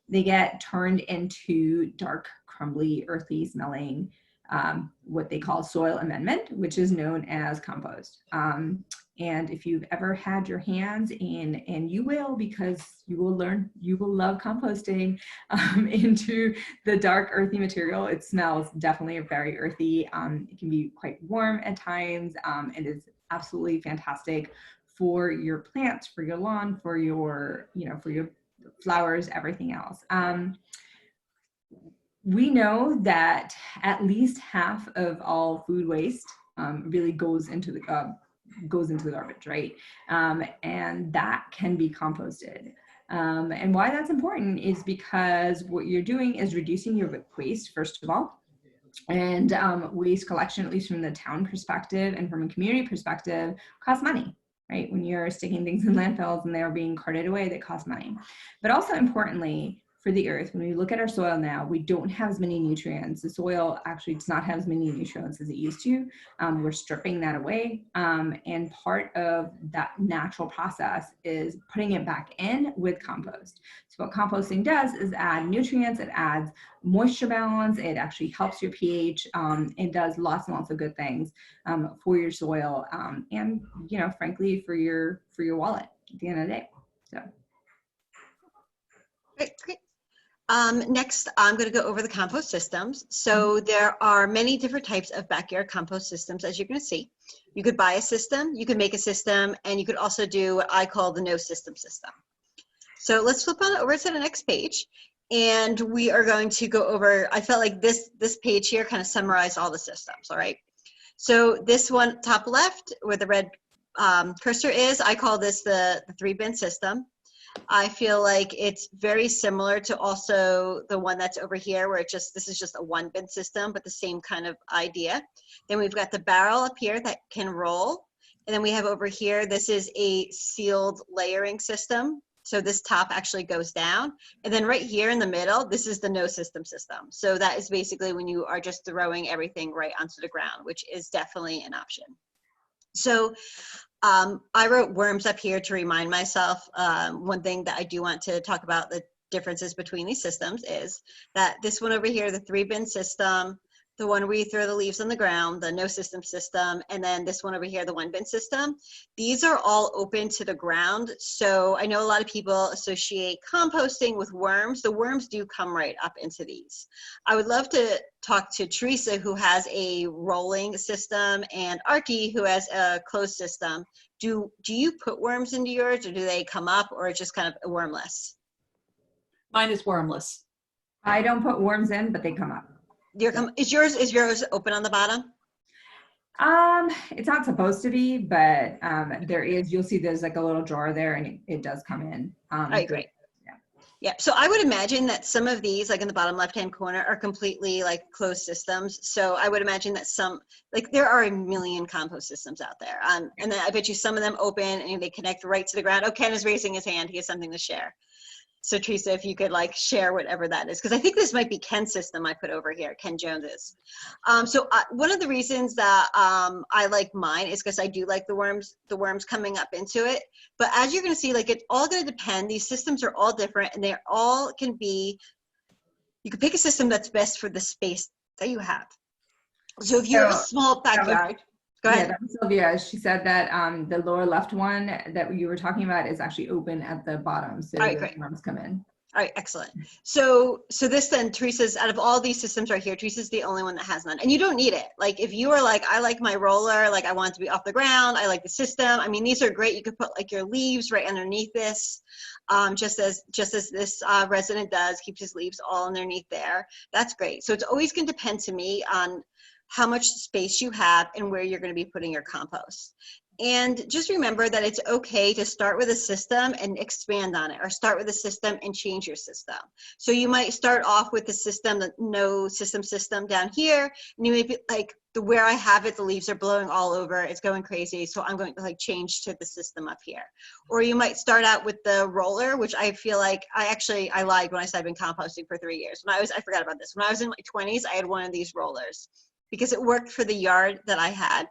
they get turned into dark, crumbly, earthy smelling, what they call soil amendment, which is known as compost. And if you've ever had your hands in, and you will, because you will learn, you will love composting, into the dark earthy material. It smells definitely very earthy. It can be quite warm at times. It is absolutely fantastic for your plants, for your lawn, for your, for your flowers, everything else. We know that at least half of all food waste really goes into the garbage, right? And that can be composted. And why that's important is because what you're doing is reducing your waste, first of all. And waste collection, at least from the town perspective and from a community perspective, costs money, right? When you're sticking things in landfills and they're being carted away, that costs money. But also importantly, for the earth, when we look at our soil now, we don't have as many nutrients. The soil actually does not have as many nutrients as it used to. We're stripping that away. And part of that natural process is putting it back in with compost. So what composting does is add nutrients, it adds moisture balance, it actually helps your pH, it does lots and lots of good things for your soil, and frankly, for your wallet at the end of the day. So. Great. Next, I'm going to go over the compost systems. So there are many different types of backyard compost systems, as you're going to see. You could buy a system, you could make a system, and you could also do what I call the no system system. So let's flip on over to the next page, and we are going to go over, I felt like this page here kind of summarized all the systems, all right? So this one, top left, where the red cursor is, I call this the 3-bin system. I feel like it's very similar to also the one that's over here where this is just a 1-bin system, but the same kind of idea. Then we've got the barrel up here that can roll. And then we have over here, this is a sealed layering system. So this top actually goes down. And then right here in the middle, this is the no system system. So that is basically when you are just throwing everything right onto the ground, which is definitely an option. So I wrote worms up here to remind myself. One thing that I do want to talk about the differences between these systems is that this one over here, the 3-bin system, the one where you throw the leaves on the ground, the no system system, and then this one over here, the 1-bin system, these are all open to the ground. So I know a lot of people associate composting with worms. The worms do come right up into these. I would love to talk to Teresa, who has a rolling system, and Archie, who has a closed system. Do you put worms into yours, or do they come up, or it's just kind of wormless? Mine is wormless. I don't put worms in, but they come up. Is yours open on the bottom? It's not supposed to be, but there is, you'll see there's like a little drawer there, and it does come in. All right, great. Yeah, so I would imagine that some of these, like in the bottom left-hand corner, are completely like closed systems. So I would imagine that some, like there are a million compost systems out there. And then I bet you some of them open and they connect right to the ground. Oh, Ken is raising his hand. He has something to share. So Teresa, if you could like share whatever that is, because I think this might be Ken's system I put over here, Ken Jones's. One of the reasons that I like mine is because I do like the worms coming up into it. But as you're going to see, like it's all going to depend. These systems are all different, and they all can be. You can pick a system that's best for the space that you have. So if you have a small backyard. Go ahead. Yeah, that was Sylvia. She said that the lower left one that you were talking about is actually open at the bottom, so the worms come in. All right, excellent. So this then, Teresa's, out of all these systems right here, Teresa's the only one that has none. And you don't need it. Like if you are like, I like my roller, like I want it to be off the ground, I like the system. I mean, these are great. You could put like your leaves right underneath this, just as this resident does, keeps his leaves all underneath there. That's great. So it's always going to depend to me on how much space you have and where you're going to be putting your compost. And just remember that it's okay to start with a system and expand on it, or start with a system and change your system. So you might start off with the system, the no system down here, and you may be like, where I have it, the leaves are blowing all over, it's going crazy, so I'm going to like change to the system up here. Or you might start out with the roller, which I feel like I lied when I said I've been composting for 3 years. I forgot about this. When I was in my 20s, I had one of these rollers because it worked for the yard that I had.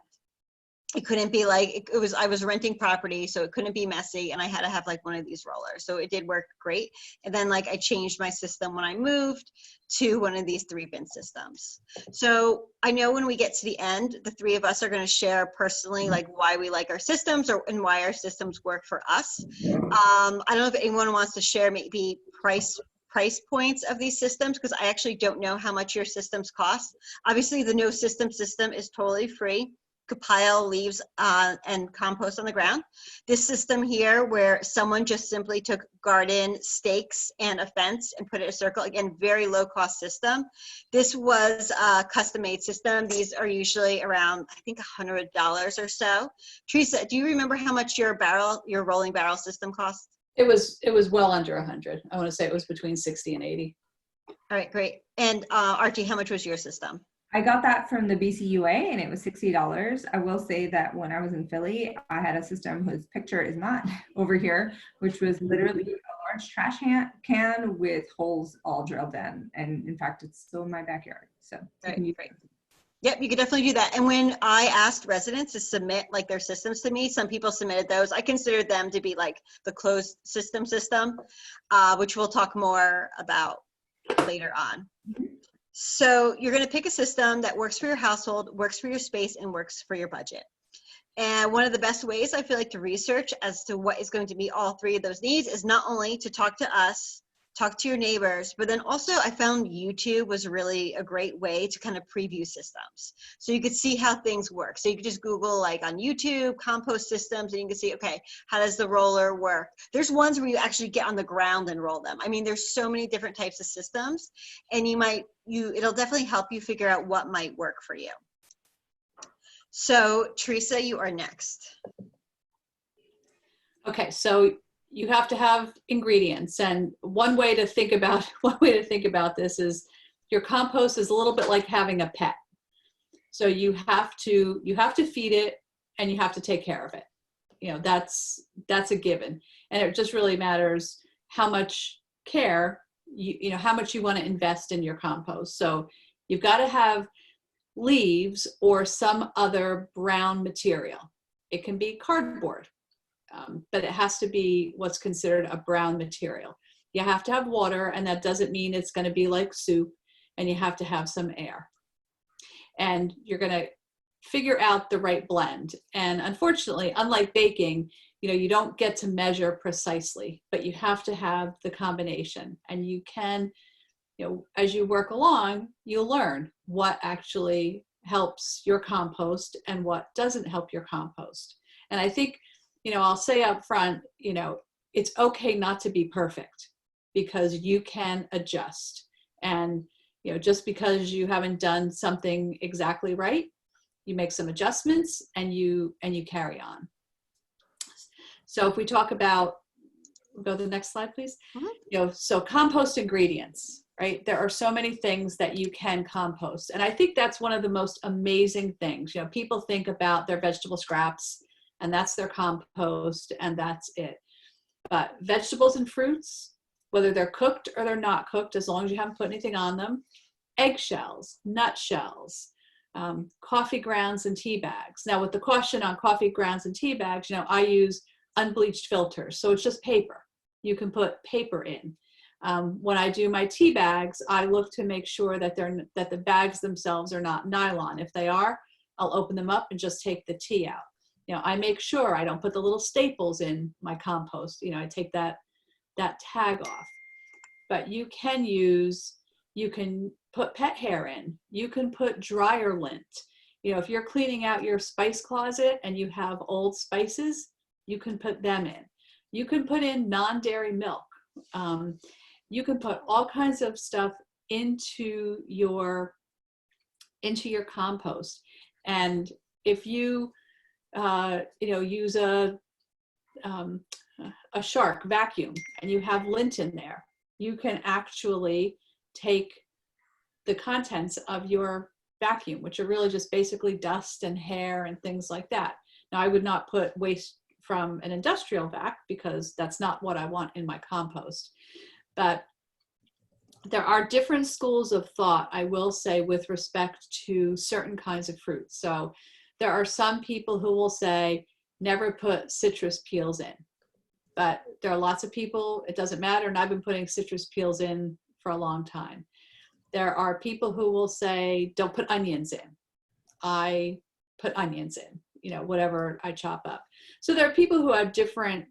it couldn't be like, it was, I was renting property, so it couldn't be messy, and I had to have like one of these rollers. So it did work great. And then like I changed my system when I moved to one of these 3-bin systems. So I know when we get to the end, the 3 of us are going to share personally like why we like our systems, and why our systems work for us. I don't know if anyone wants to share maybe price points of these systems, because I actually don't know how much your systems cost. Obviously the no system is totally free. Could pile leaves and compost on the ground. This system here, where someone just simply took garden stakes and a fence and put it in a circle, again, very low cost system. This was a custom made system. These are usually around, I think, $100 or so. Teresa, do you remember how much your rolling barrel system cost? It was well under 100. I want to say it was between 60 and 80. All right, great. And Archie, how much was your system? I got that from the BCUA and it was $60. I will say that when I was in Philly, I had a system whose picture is not over here, which was literally a large trash can with holes all drilled in. And in fact, it's still in my backyard. So Right, great. Yep, you could definitely do that. And when I asked residents to submit like their systems to me, some people submitted those. I considered them to be like the closed system, which we'll talk more about later on. So you're going to pick a system that works for your household, works for your space, and works for your budget. And one of the best ways I feel like to research as to what is going to meet all 3 of those needs is not only to talk to us, talk to your neighbors, but then also I found YouTube was really a great way to kind of preview systems. So you could see how things work. So you could just Google like on YouTube, compost systems, and you can see, okay, how does the roller work? There's ones where you actually get on the ground and roll them. I mean, there's so many different types of systems, and it'll definitely help you figure out what might work for you. So Teresa, you are next. Okay, so you have to have ingredients, and one way to think about this is your compost is a little bit like having a pet. So you have to feed it, and you have to take care of it. You know, that's a given, and it just really matters how much care you know how much you want to invest in your compost. So you've got to have leaves or some other brown material. It can be cardboard. But it has to be what's considered a brown material. You have to have water, and that doesn't mean it's going to be like soup, and you have to have some air. And you're going to figure out the right blend. And unfortunately, unlike baking, you don't get to measure precisely, but you have to have the combination. And you can, as you work along, you'll learn what actually helps your compost and what doesn't help your compost. And I think, I'll say up front, it's okay not to be perfect, because you can adjust. And, just because you haven't done something exactly right, you make some adjustments and you carry on. So if we talk about, go to the next slide, please. Mm-hmm. So compost ingredients, right? There are so many things that you can compost. And I think that's one of the most amazing things. People think about their vegetable scraps, and that's their compost, and that's it. But vegetables and fruits, whether they're cooked or they're not cooked, as long as you haven't put anything on them, eggshells, nutshells, coffee grounds and tea bags. Now with the caution on coffee grounds and tea bags, I use unbleached filters. So it's just paper. You can put paper in. When I do my tea bags, I look to make sure that the bags themselves are not nylon. If they are, I'll open them up and just take the tea out. I make sure I don't put the little staples in my compost. I take that tag off. But you can put pet hair in. You can put dryer lint. If you're cleaning out your spice closet and you have old spices, you can put them in. You can put in non-dairy milk. You can put all kinds of stuff into your compost. And if you use a shark vacuum and you have lint in there, you can actually take the contents of your vacuum, which are really just basically dust and hair and things like that. Now, I would not put waste from an industrial vac, because that's not what I want in my compost. But there are different schools of thought, I will say, with respect to certain kinds of fruits. So There are some people who will say, never put citrus peels in. But there are lots of people, it doesn't matter, and I've been putting citrus peels in for a long time. There are people who will say, don't put onions in. I put onions in, you know, whatever I chop up. So there are people who have different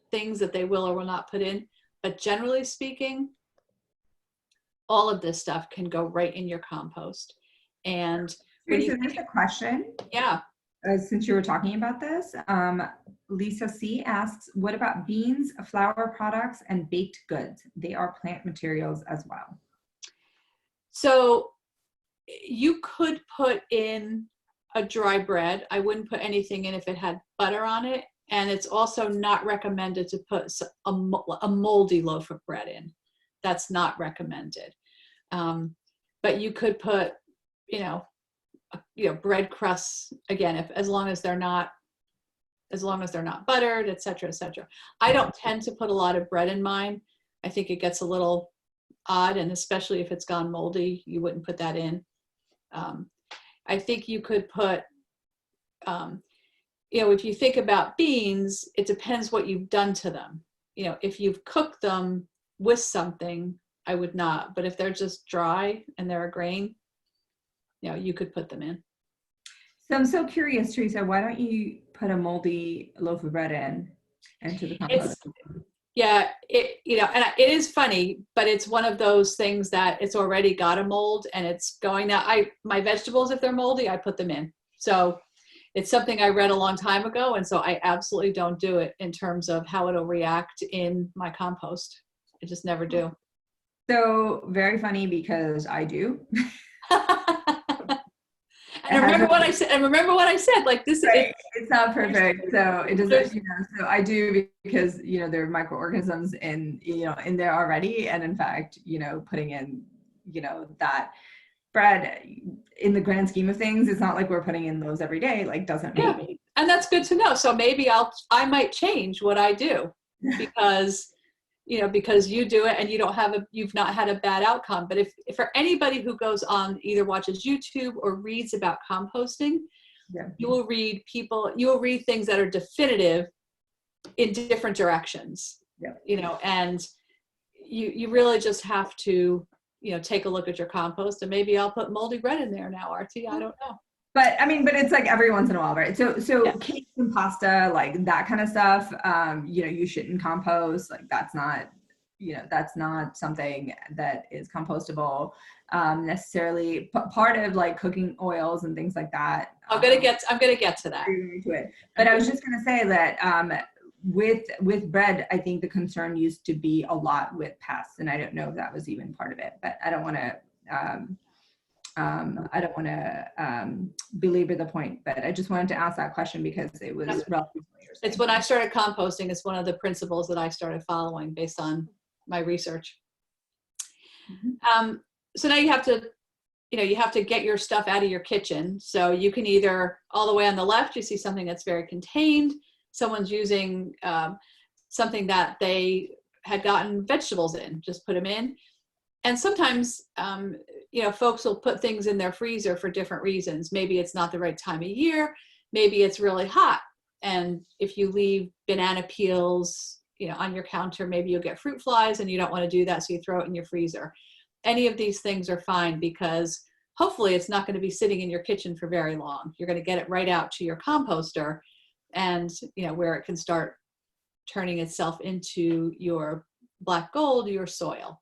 things that they will or will not put in, but generally speaking, all of this stuff can go right in your compost. And when So there's a question. Yeah. Since you were talking about this, Lisa C asks, what about beans, flour products, and baked goods? They are plant materials as well. So you could put in a dry bread. I wouldn't put anything in if it had butter on it. And it's also not recommended to put a moldy loaf of bread in. That's not recommended. But you could put, you know, bread crusts, again, as long as they're not buttered, et cetera, et cetera. I don't tend to put a lot of bread in mine. I think it gets a little odd, and especially if it's gone moldy, you wouldn't put that in. I think you could put, if you think about beans, it depends what you've done to them. You know, if you've cooked them with something, I would not. But if they're just dry and they're a grain, you could put them in. So I'm so curious, Teresa, why don't you put a moldy loaf of bread into the compost? And it is funny, but it's one of those things that it's already got a mold and it's going now. My vegetables, if they're moldy, I put them in. So it's something I read a long time ago. And so I absolutely don't do it in terms of how it'll react in my compost. I just never do. So very funny because I do. And remember what I said, like this, right. It's not perfect. So it doesn't, so I do because, there are microorganisms in there already. And in fact, putting in, that bread in the grand scheme of things, it's not like we're putting in those every day, like doesn't make. And that's good to know. So maybe I might change what I do because you do it and you've not had a bad outcome. But if for anybody who goes on, either watches YouTube or reads about composting, you will read things that are definitive in different directions, and you really just have to, take a look at your compost, and maybe I'll put moldy bread in there now, RT, I don't know. But it's like every once in a while, right? So cakes and pasta, like that kind of stuff, you shouldn't compost. Like that's not something that is compostable necessarily. Part of like cooking oils and things like that. I'm gonna get to that. But I was just gonna say that with bread, I think the concern used to be a lot with pests, and I don't know if that was even part of it. But I don't want to belabor the point, but I just wanted to ask that question because it was relatively interesting. It's when I started composting, it's one of the principles that I started following based on my research. Mm-hmm. So now you have to get your stuff out of your kitchen. So you can either, all the way on the left, you see something that's very contained. Someone's using something that they had gotten vegetables in, just put them in. And sometimes, folks will put things in their freezer for different reasons. Maybe it's not the right time of year. Maybe it's really hot. And if you leave banana peels, on your counter, maybe you'll get fruit flies and you don't want to do that. So you throw it in your freezer. Any of these things are fine because hopefully it's not going to be sitting in your kitchen for very long. You're going to get it right out to your composter and, where it can start turning itself into your black gold, your soil.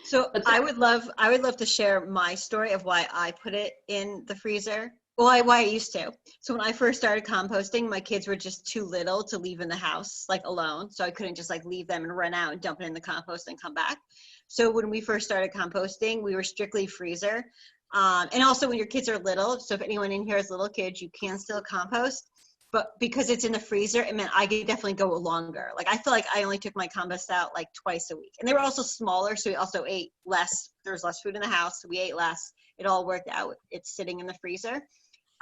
So I would love to share my story of why I put it in the freezer. Well, why I used to. So when I first started composting, my kids were just too little to leave in the house, like alone. So I couldn't just like leave them and run out and dump it in the compost and come back. So when we first started composting, we were strictly freezer. And also when your kids are little, so if anyone in here has little kids, you can still compost. But because it's in the freezer, it meant I could definitely go longer. Like I feel like I only took my compost out like twice a week. And they were also smaller, so we also ate less. There was less food in the house, so we ate less. It all worked out. It's sitting in the freezer.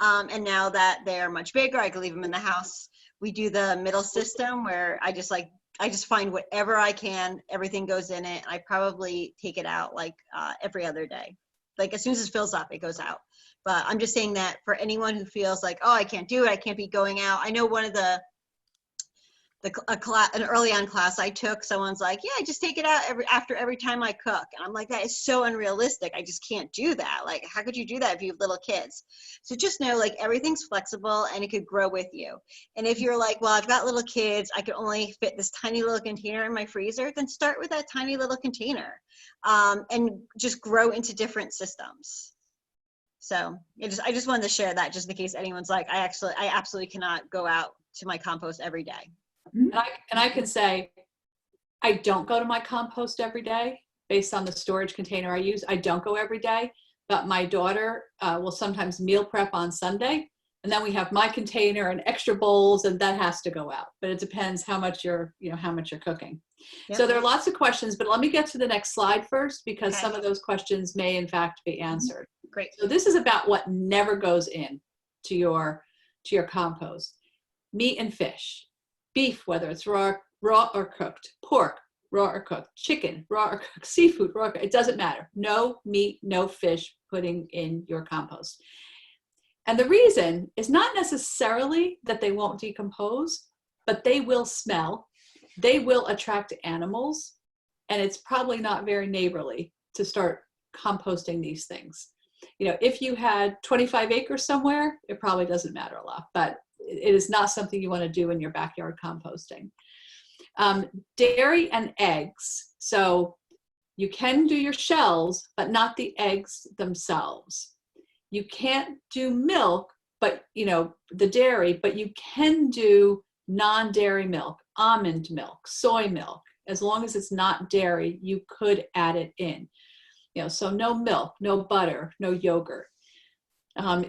And now that they're much bigger, I can leave them in the house. We do the middle system where I just find whatever I can, everything goes in it. I probably take it out like every other day. like as soon as it fills up, it goes out. But I'm just saying that for anyone who feels like, oh, I can't do it, I can't be going out. I know one of an early on class I took, someone's like, yeah, I just take it out after every time I cook. And I'm like, that is so unrealistic. I just can't do that. Like, how could you do that if you have little kids? So just know, like, everything's flexible and it could grow with you. And if you're like, well, I've got little kids, I can only fit this tiny little container in my freezer, then start with that tiny little container, and just grow into different systems. So I just wanted to share that just in case anyone's like, I absolutely cannot go out to my compost every day. And I can say, I don't go to my compost every day based on the storage container I use. I don't go every day, but my daughter will sometimes meal prep on Sunday. And then we have my container and extra bowls, and that has to go out. But it depends how much you're cooking. Yep. So there are lots of questions, but let me get to the next slide first, because some of those questions may in fact be answered. Great. So this is about what never goes in to your compost. Meat and fish. Beef, whether it's raw or cooked. Pork, raw or cooked. Chicken, raw or cooked. Seafood, raw or cooked. It doesn't matter. No meat, no fish putting in your compost. And the reason is not necessarily that they won't decompose, but they will smell. They will attract animals. And it's probably not very neighborly to start composting these things. If you had 25 acres somewhere, it probably doesn't matter a lot, but it is not something you want to do in your backyard composting. Dairy and eggs. So you can do your shells, but not the eggs themselves. You can't do milk, but the dairy, but you can do non-dairy milk, almond milk, soy milk. As long as it's not dairy, you could add it in. So no milk, no butter, no yogurt.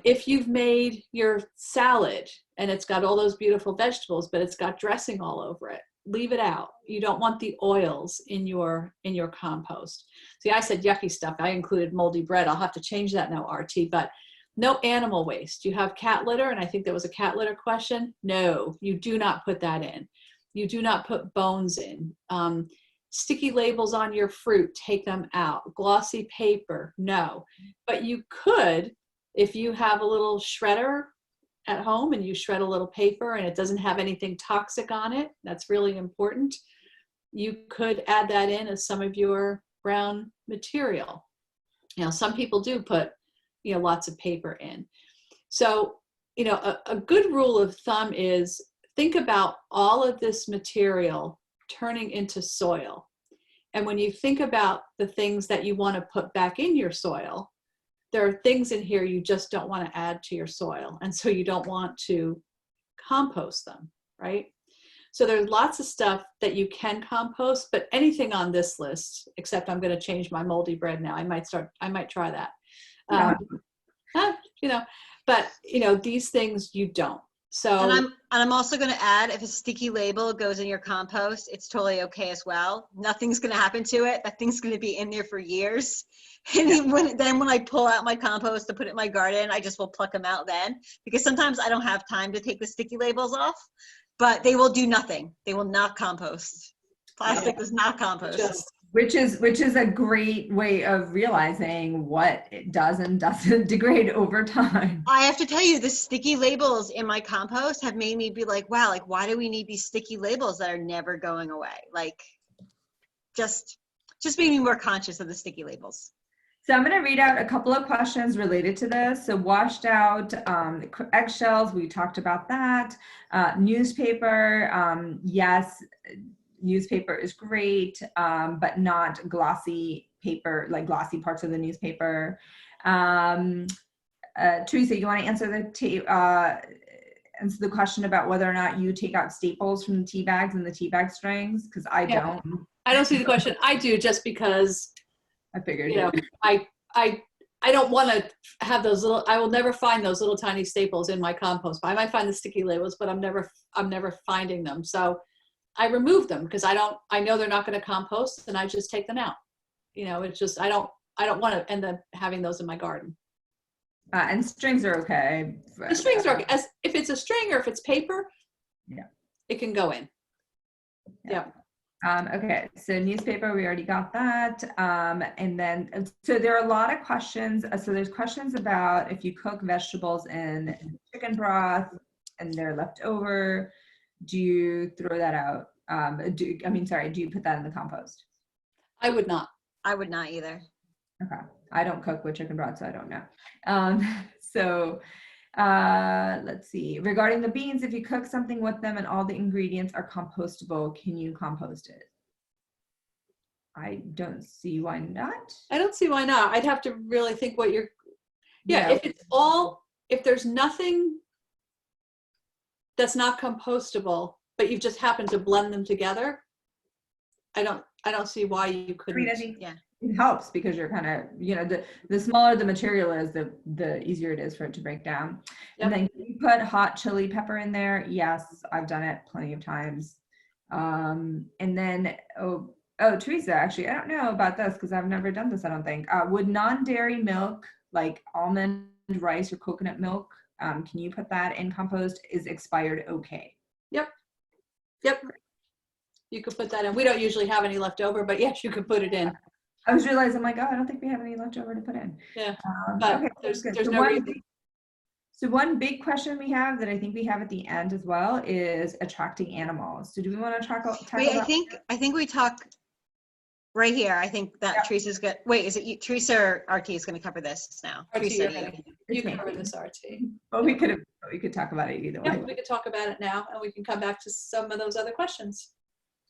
If you've made your salad and it's got all those beautiful vegetables, but it's got dressing all over it, leave it out. You don't want the oils in your compost. See, I said yucky stuff. I included moldy bread. I'll have to change that now, RT, but no animal waste. You have cat litter, and I think there was a cat litter question. No, you do not put that in. You do not put bones in. Sticky labels on your fruit, take them out. Glossy paper, no. But you could, if you have a little shredder at home and you shred a little paper and it doesn't have anything toxic on it, that's really important, you could add that in as some of your brown material. Some people do put, lots of paper in. So, a good rule of thumb is think about all of this material turning into soil. And when you think about the things that you want to put back in your soil, there are things in here you just don't want to add to your soil. And so you don't want to compost them, right? So there's lots of stuff that you can compost, but anything on this list, except I'm going to change my moldy bread now. I might try that. But these things you don't. So and I'm also going to add, if a sticky label goes in your compost, it's totally okay as well. Nothing's going to happen to it. That thing's going to be in there for years. And when I pull out my compost to put it in my garden, I just will pluck them out then, because sometimes I don't have time to take the sticky labels off, but they will do nothing. They will not compost. Plastic does not compost. Which is a great way of realizing what it does and doesn't degrade over time. I have to tell you, the sticky labels in my compost have made me be like, wow, like, why do we need these sticky labels that are never going away? Like, just made me more conscious of the sticky labels. So I'm going to read out a couple of questions related to this. So washed out eggshells, we talked about that. Newspaper, yes. Newspaper is great, but not glossy paper, like glossy parts of the newspaper. Teresa, you want to answer the question about whether or not you take out staples from the tea bags and the tea bag strings? Because I don't. I don't see the question. I do, just because I figured. I don't want to have those little. I will never find those little tiny staples in my compost. I might find the sticky labels, but I'm never finding them. So I remove them because I know they're not going to compost, and I just take them out. It's just, I don't want to end up having those in my garden. And strings are okay. The strings are okay. If it's a string or if it's paper, it can go in. Yeah. Okay, so newspaper, we already got that. And then, so there are a lot of questions. So there's questions about if you cook vegetables in chicken broth and they're left over, do you throw that out? Do you put that in the compost? I would not. I would not either. Okay, I don't cook with chicken broth, so I don't know. So let's see. Regarding the beans, if you cook something with them and all the ingredients are compostable, can you compost it? I don't see why not. I don't see why not. I'd have to really think what you're, Yeah. if there's nothing that's not compostable, but you've just happened to blend them together, I don't see why you couldn't. I think Yeah. it helps because you're kind of, the smaller the material is, the easier it is for it to break down. Yep. And then can you put hot chili pepper in there? Yes, I've done it plenty of times. And then, oh, Teresa, actually, I don't know about this because I've never done this, I don't think. Would non-dairy milk, like almond, rice, or coconut milk, can you put that in compost? Is expired okay? Yep. You could put that in. We don't usually have any left over, but yes, you could put it in. I was realizing, I'm like, oh, I don't think we have any left over to put in. Yeah, but okay, there's so no reason. So one big question we have that I think we have at the end as well is attracting animals. So do we want to tackle Wait, about? I think we talk right here. I think that Yeah. Teresa's good. Wait, is it you, Teresa or RT is going to cover this now? RT, Teresa, you It's me. cover this, RT. Well, we could talk about it either Yeah, way. we could talk about it now, and we can come back to some of those other questions.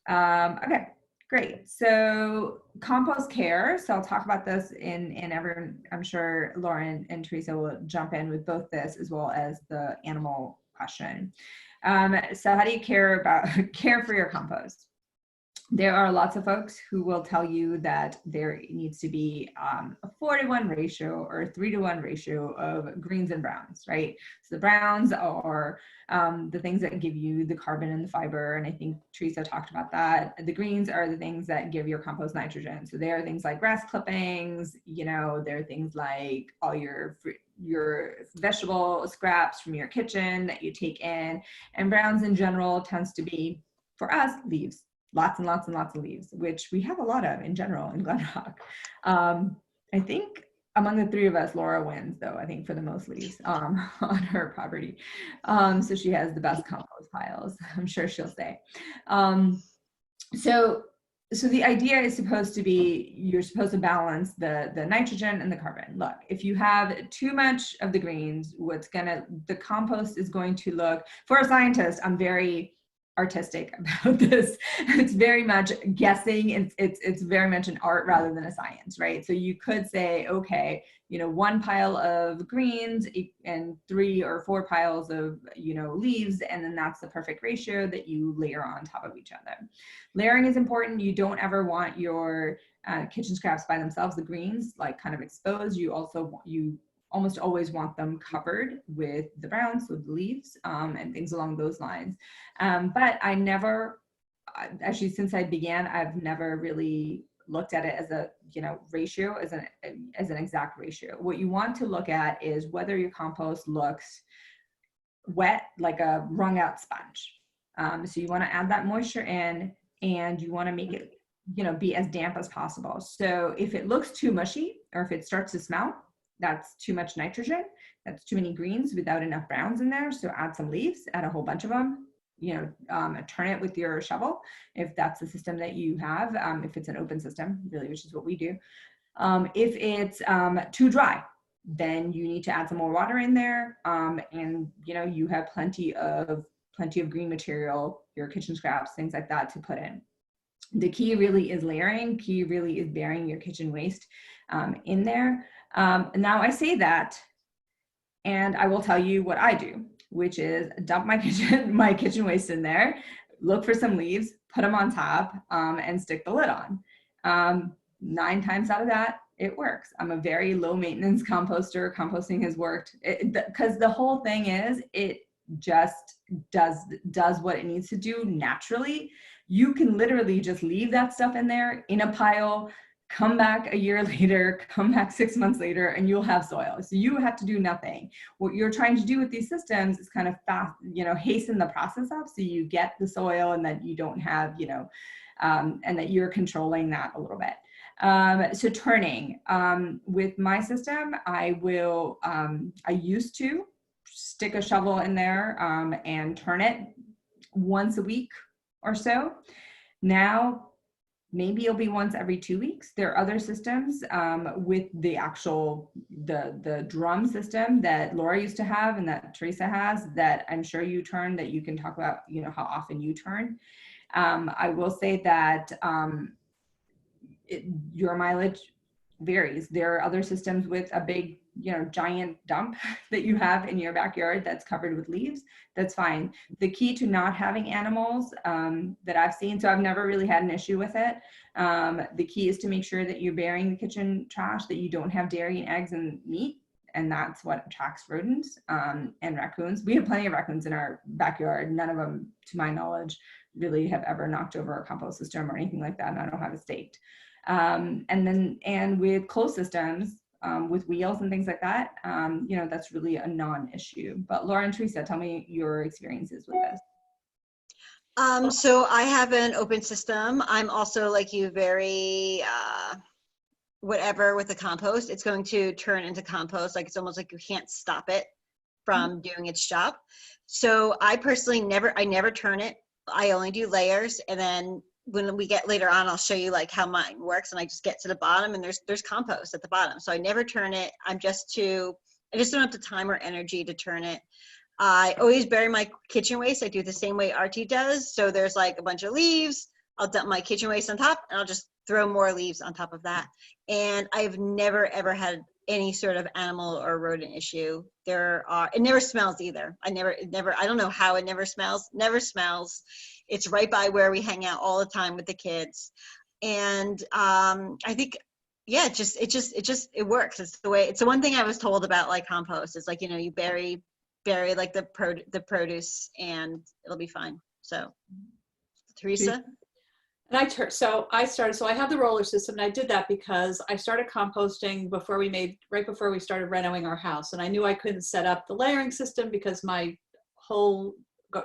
Okay, great. So Compost Care. So I'll talk about this in everyone. I'm sure Lauren and Teresa will jump in with both this as well as the animal question. So how do you care for your compost? There are lots of folks who will tell you that there needs to be a 4-to-1 ratio or a 3-to-1 ratio of greens and browns, right? So the browns are the things that give you the carbon and the fiber, and I think Teresa talked about that. The greens are the things that give your compost nitrogen. So they are things like grass clippings, they're things like all your vegetable scraps from your kitchen that you take in, and browns in general tends to be, for us, leaves. Lots and lots and lots of leaves, which we have a lot of in general in Glen Rock. I think among the three of us, Laura wins though, I think, for the most leaves on her property. So she has the best compost piles, I'm sure she'll say. So the idea is supposed to be, you're supposed to balance the nitrogen and the carbon. Look, if you have too much of the greens, the compost is going to look, for a scientist, I'm very artistic about this. It's very much guessing. It's very much an art rather than a science, right? So you could say, okay, 1 pile of greens and 3 or 4 piles of, leaves, and then that's the perfect ratio that you layer on top of each other. Layering is important. You don't ever want your kitchen scraps by themselves, the greens, like kind of exposed. You almost always want them covered with the browns, with the leaves, and things along those lines. But I never, actually since I began, I've never really looked at it as a ratio, as an exact ratio. What you want to look at is whether your compost looks wet, like a wrung out sponge. So you want to add that moisture in, and you want to make it be as damp as possible. So if it looks too mushy, or if it starts to smell, that's too much nitrogen. That's too many greens without enough browns in there. So add some leaves, add a whole bunch of them. Turn it with your shovel if that's the system that you have. If it's an open system, really, which is what we do. If it's too dry, then you need to add some more water in there. And you have plenty of green material, your kitchen scraps, things like that to put in. The key really is layering. Key really is burying your kitchen waste in there. Now I say that, and I will tell you what I do, which is dump my kitchen waste in there, look for some leaves, put them on top, and stick the lid on. 9 times out of that, it works. I'm a very low maintenance composter. Composting has worked because the whole thing is it just does what it needs to do naturally. You can literally just leave that stuff in there in a pile, come back a year later, come back 6 months later, and you'll have soil. So you have to do nothing. What you're trying to do with these systems is kind of hasten the process up so you get the soil, and that you don't have, and that you're controlling that a little bit. So turning, with my system, I used to stick a shovel in there and turn it once a week or so. Now, maybe it'll be once every 2 weeks. There are other systems with the actual, the drum system that Laura used to have and that Teresa has that I'm sure you turn, that you can talk about, how often you turn. I will say that your mileage varies. There are other systems with a big, giant dump that you have in your backyard that's covered with leaves. That's fine. The key to not having animals that I've seen, so I've never really had an issue with it. The key is to make sure that you're burying the kitchen trash, that you don't have dairy and eggs and meat. And that's what attracts rodents and raccoons. We have plenty of raccoons in our backyard. None of them, to my knowledge, really have ever knocked over a compost system or anything like that. And I don't have it staked. And with closed systems, with wheels and things like that, that's really a non-issue. But Laura and Teresa, tell me your experiences with this. So I have an open system. I'm also like you, very whatever with the compost. It's going to turn into compost. Like it's almost like you can't stop it from doing its job. So I personally never turn it. I only do layers, and then when we get later on, I'll show you like how mine works, and I just get to the bottom and there's compost at the bottom. So I never turn it. I just don't have the time or energy to turn it. I always bury my kitchen waste. I do the same way RT does. So there's like a bunch of leaves. I'll dump my kitchen waste on top, and I'll just throw more leaves on top of that. And I've never ever had any sort of animal or rodent issue. It never smells either. I don't know how it never smells. It's right by where we hang out all the time with the kids. And I think, yeah, it works. It's the one thing I was told about like compost is like, you bury like the produce and it'll be fine. So Teresa? And I have the roller system, and I did that because I started composting right before we started renovating our house. And I knew I couldn't set up the layering system because my whole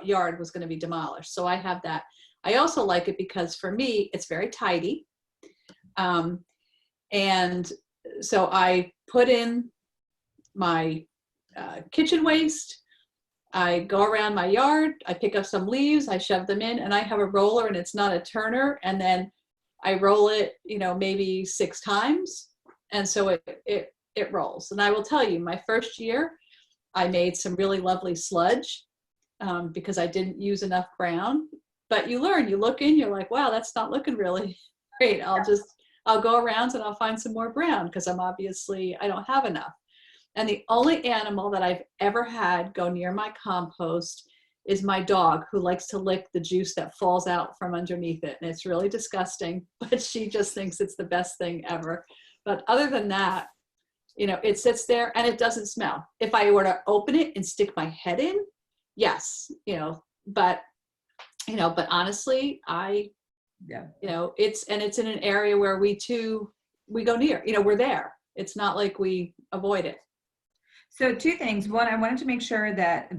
yard was going to be demolished. So I have that. I also like it because for me, it's very tidy. And so I put in my kitchen waste. I go around my yard, I pick up some leaves, I shove them in, and I have a roller, and it's not a turner. And then I roll it, maybe 6 times. And so it rolls. And I will tell you, my first year, I made some really lovely sludge because I didn't use enough brown. But you learn, you look in, you're like, wow, that's not looking really great. I'll go around and I'll find some more brown because I don't have enough. And the only animal that I've ever had go near my compost is my dog, who likes to lick the juice that falls out from underneath it. And it's really disgusting, but she just thinks it's the best thing ever. But other than that, it sits there and it doesn't smell. If I were to open it and stick my head in, yes, but honestly, it's in an area where we go near, we're there. It's not like we avoid it. So 2 things. One, I wanted to make sure that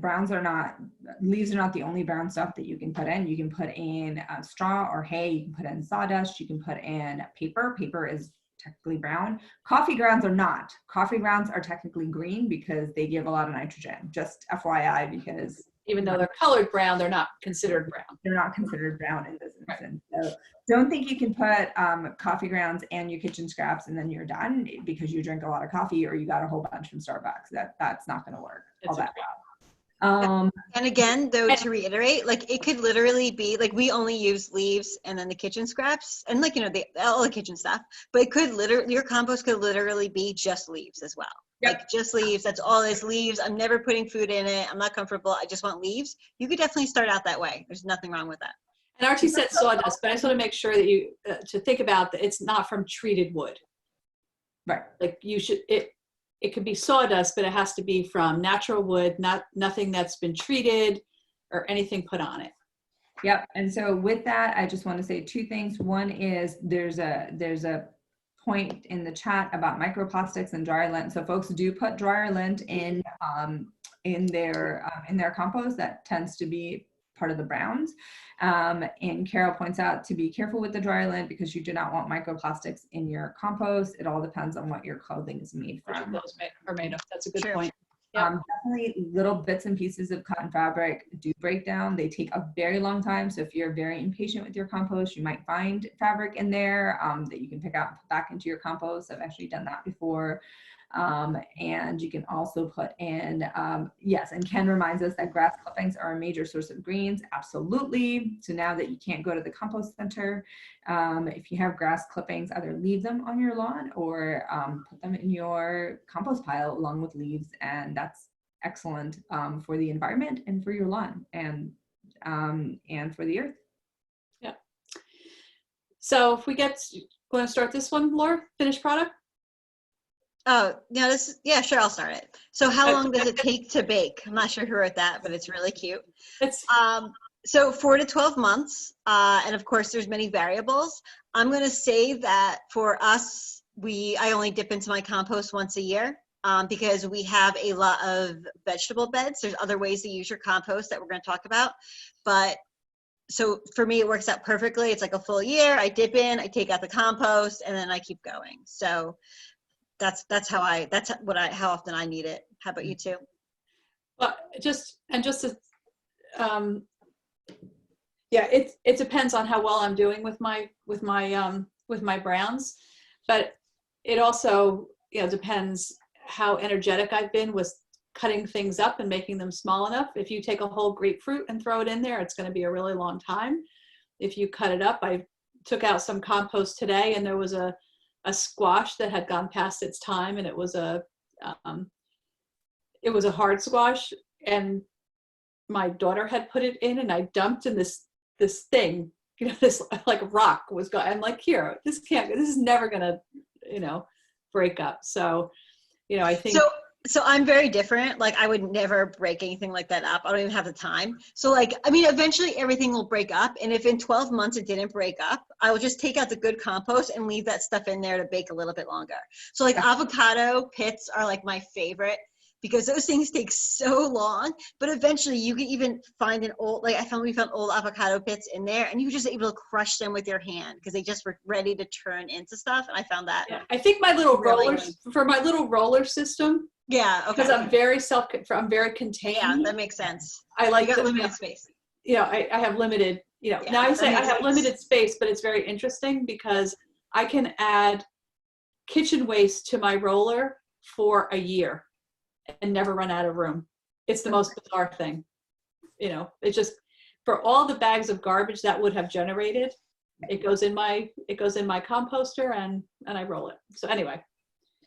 leaves are not the only brown stuff that you can put in. You can put in straw or hay, you can put in sawdust, you can put in paper. Paper is technically brown. Coffee grounds are not. Coffee grounds are technically green because they give a lot of nitrogen. Just FYI, because even though they're colored brown, they're not considered brown. They're not considered brown in this instance. Right. So don't think you can put coffee grounds and your kitchen scraps and then you're done because you drink a lot of coffee or you got a whole bunch from Starbucks. That's not going to work all that well. And again, though, to reiterate, like it could literally be like we only use leaves and then the kitchen scraps and like, all the kitchen stuff, but your compost could literally be just leaves as well. Yep. Like just leaves, that's all it is, leaves. I'm never putting food in it. I'm not comfortable. I just want leaves. You could definitely start out that way. There's nothing wrong with that. And Archie said sawdust, but I just want to make sure that you, to think about that it's not from treated wood. Right. Like it could be sawdust, but it has to be from natural wood, nothing that's been treated or anything put on it. Yep. And so with that, I just want to say 2 things. One is there's a point in the chat about microplastics and dryer lint. So folks do put dryer lint in their compost. That tends to be part of the browns. And Carol points out to be careful with the dry lint because you do not want microplastics in your compost. It all depends on what your clothing is made from. Those are made of. That's a good Sure. point. Yep. Definitely little bits and pieces of cotton fabric do break down. They take a very long time. So if you're very impatient with your compost, you might find fabric in there that you can pick out and put back into your compost. I've actually done that before. And you can also put in, yes, and Ken reminds us that grass clippings are a major source of greens. Absolutely. So now that you can't go to the compost center, if you have grass clippings, either leave them on your lawn or put them in your compost pile along with leaves. And that's excellent for the environment and for your lawn and for the earth. Yeah. So if we want to start this one, Laura, finished product? Oh, no, yeah, sure, I'll start it. So how long does it take to bake? I'm not sure who wrote that, but it's really cute. So 4 to 12 months. And of course, there's many variables. I'm going to say that for us, I only dip into my compost once a year because we have a lot of vegetable beds. There's other ways to use your compost that we're going to talk about. But so for me, it works out perfectly. It's like a full year. I dip in, I take out the compost, and then I keep going. So that's how often I need it. How about you two? Well, yeah, it depends on how well I'm doing with my browns, but it also depends how energetic I've been with cutting things up and making them small enough. If you take a whole grapefruit and throw it in there, it's going to be a really long time. If you cut it up, I took out some compost today, and there was a squash that had gone past its time, and it was a hard squash, and my daughter had put it in, and I dumped in this thing, this like rock was going. I'm like, here, this is never gonna, break up. So, I think. So I'm very different. Like I would never break anything like that up. I don't even have the time. So eventually everything will break up. And if in 12 months it didn't break up, I will just take out the good compost and leave that stuff in there to bake a little bit longer. So avocado pits are like my favorite because those things take so long, but eventually you can even find we found old avocado pits in there, and you were just able to crush them with your hand because they just were ready to turn into stuff. And I found that. Yeah, I think my little roller system. Yeah, okay. Because I'm very contained. Yeah, that makes sense. I like limited space. I have limited, now I say I have limited space, but it's very interesting because I can add kitchen waste to my roller for a year and never run out of room. It's the most bizarre thing. It's just for all the bags of garbage that would have generated, it goes in my composter and I roll it. So anyway.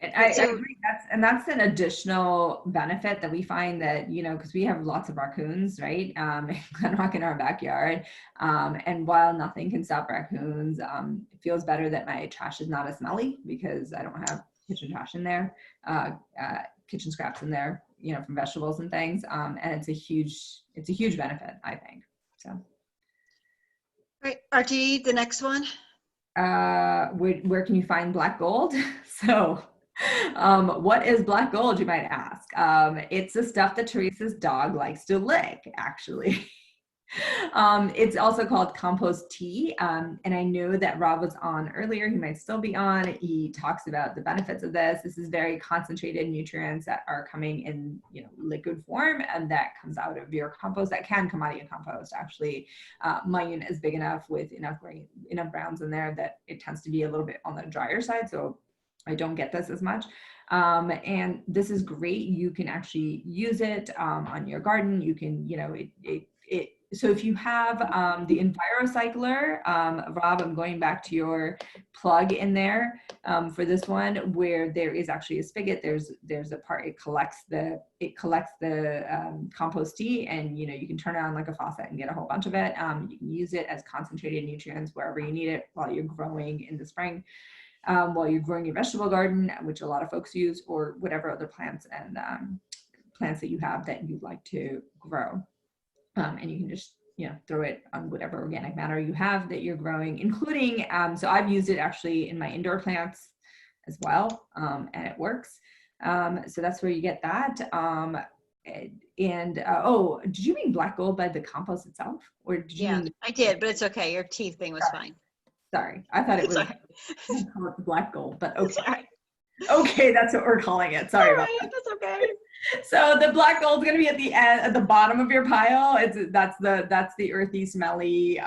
I agree. That's an additional benefit that we find that, because we have lots of raccoons, right? In our backyard. And while nothing can stop raccoons, it feels better that my trash is not as smelly because I don't have kitchen trash in there, kitchen scraps in there, from vegetables and things. And it's a huge benefit, I think. So. Right, Archie, the next one. Where can you find black gold? So. What is black gold, you might ask? It's the stuff that Teresa's dog likes to lick, actually. It's also called Compost Tea. And I know that Rob was on earlier. He might still be on. He talks about the benefits of this. This is very concentrated nutrients that are coming in, liquid form, and that comes out of your compost. That can come out of your compost. Actually, my unit is big enough with enough browns in there that it tends to be a little bit on the drier side. So I don't get this as much. And this is great. You can actually use it on your garden. You can, so if you have the EnviroCycler, Rob, I'm going back to your plug in there for this one, where there is actually a spigot. There's a part, it collects the compost tea, and you can turn it on like a faucet and get a whole bunch of it. You can use it as concentrated nutrients wherever you need it while you're growing in the spring. While you're growing your vegetable garden, which a lot of folks use, or whatever other plants and plants that you have that you'd like to grow. And you can just, throw it on whatever organic matter you have that you're growing, including, so I've used it actually in my indoor plants as well, and it works. So that's where you get that. Oh, did you mean black gold by the compost itself, or did you Yeah, mean? I did, but it's okay. Your teeth thing was fine. Sorry, I thought it was Sorry. call it the black gold, but It's okay. all right. Okay, that's what we're calling it. Sorry All about right, that's okay. So the black gold is going to be at the end, at the bottom of your pile. That's the earthy, smelly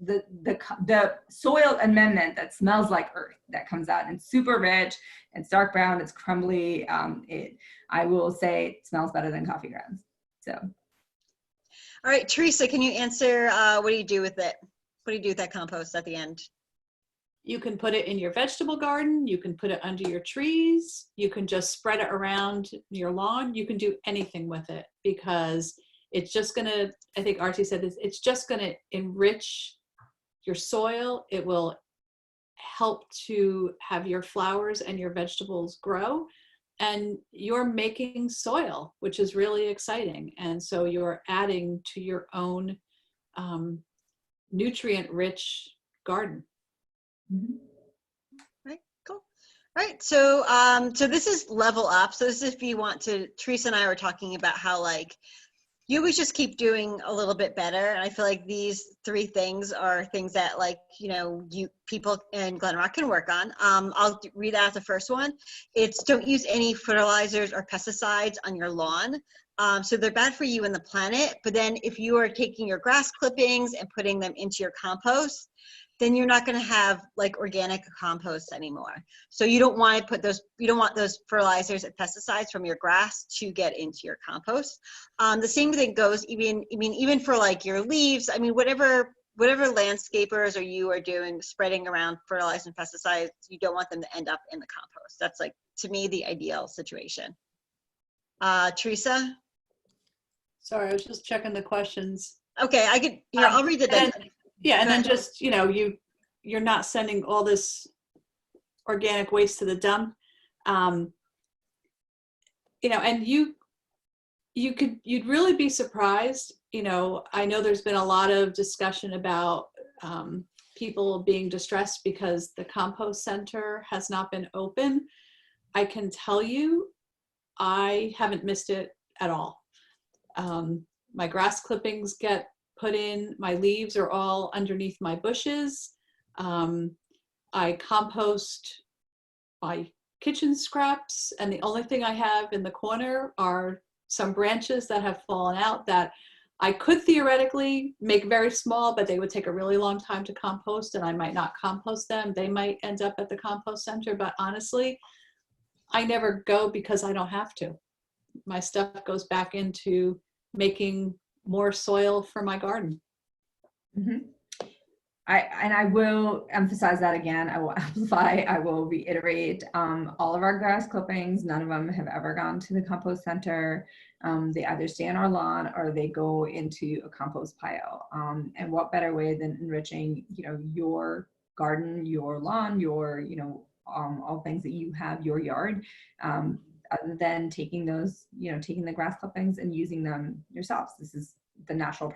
the soil amendment that smells like earth that comes out and super rich. It's dark brown. It's crumbly. I will say it smells better than coffee grounds. So. All right, Teresa, can you answer? What do you do with it? What do you do with that compost at the end? You can put it in your vegetable garden. You can put it under your trees. You can just spread it around your lawn. You can do anything with it because it's just going to, I think Archie said this, it's just going to enrich your soil. It will help to have your flowers and your vegetables grow. And you're making soil, which is really exciting. And so you're adding to your own nutrient-rich garden. Mm-hmm. Right, cool. All right, so so this is level up. So this is if you want to, Teresa and I were talking about how like you always just keep doing a little bit better. And I feel like these 3 things are things that like, you know, you people in Glen Rock can work on. I'll read out the first one. It's don't use any fertilizers or pesticides on your lawn. So they're bad for you and the planet. But then if you are taking your grass clippings and putting them into your compost, then you're not going to have like organic compost anymore. So you don't want to put those, you don't want those fertilizers and pesticides from your grass to get into your compost. The same thing goes even for like your leaves. I mean, whatever landscapers or you are doing, spreading around fertilizer and pesticides, you don't want them to end up in the compost. That's like, to me, the ideal situation. Teresa? Sorry, I was just checking the questions. Okay, I could, here, I'll read it then. Yeah, and then just, you know, you're not sending all this organic waste to the dump. You know, and you'd really be surprised. You know, I know there's been a lot of discussion about people being distressed because the compost center has not been open. I can tell you, I haven't missed it at all. My grass clippings get put in, my leaves are all underneath my bushes. I compost my kitchen scraps, and the only thing I have in the corner are some branches that have fallen out that I could theoretically make very small, but they would take a really long time to compost and I might not compost them. They might end up at the compost center, but honestly, I never go because I don't have to. My stuff goes back into making more soil for my garden. Mm-hmm. I will emphasize that again. I will amplify, I will reiterate, all of our grass clippings, none of them have ever gone to the compost center. They either stay on our lawn or they go into a compost pile. And what better way than enriching, you know, your garden, your lawn, your, you know, all things that you have, your yard, other than taking those, you know, taking the grass clippings and using them yourselves. This is the natural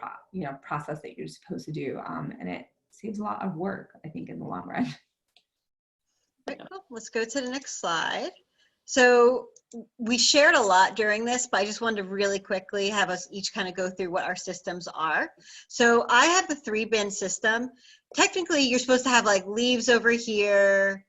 process that you're supposed to do. And it saves a lot of work, I think, in the long run. Right, cool. Let's go to the next slide. So we shared a lot during this, but I just wanted to really quickly have us each kind of go through what our systems are. So I have the 3-bin system. Technically, you're supposed to have like leaves over here,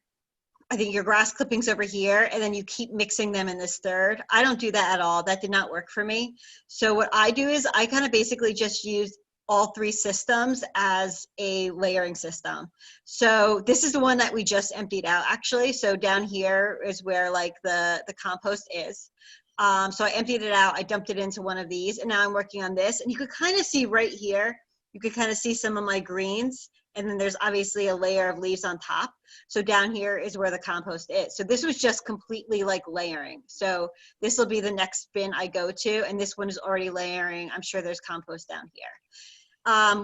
I think your grass clippings over here, and then you keep mixing them in this third. I don't do that at all. That did not work for me. So what I do is I kind of basically just use all 3 systems as a layering system. So this is the one that we just emptied out actually. So down here is where like the compost is. So I emptied it out, I dumped it into one of these, and now I'm working on this. And you could kind of see right here, you could kind of see some of my greens. And then there's obviously a layer of leaves on top. So down here is where the compost is. So this was just completely like layering. So this will be the next bin I go to, and this one is already layering. I'm sure there's compost down here.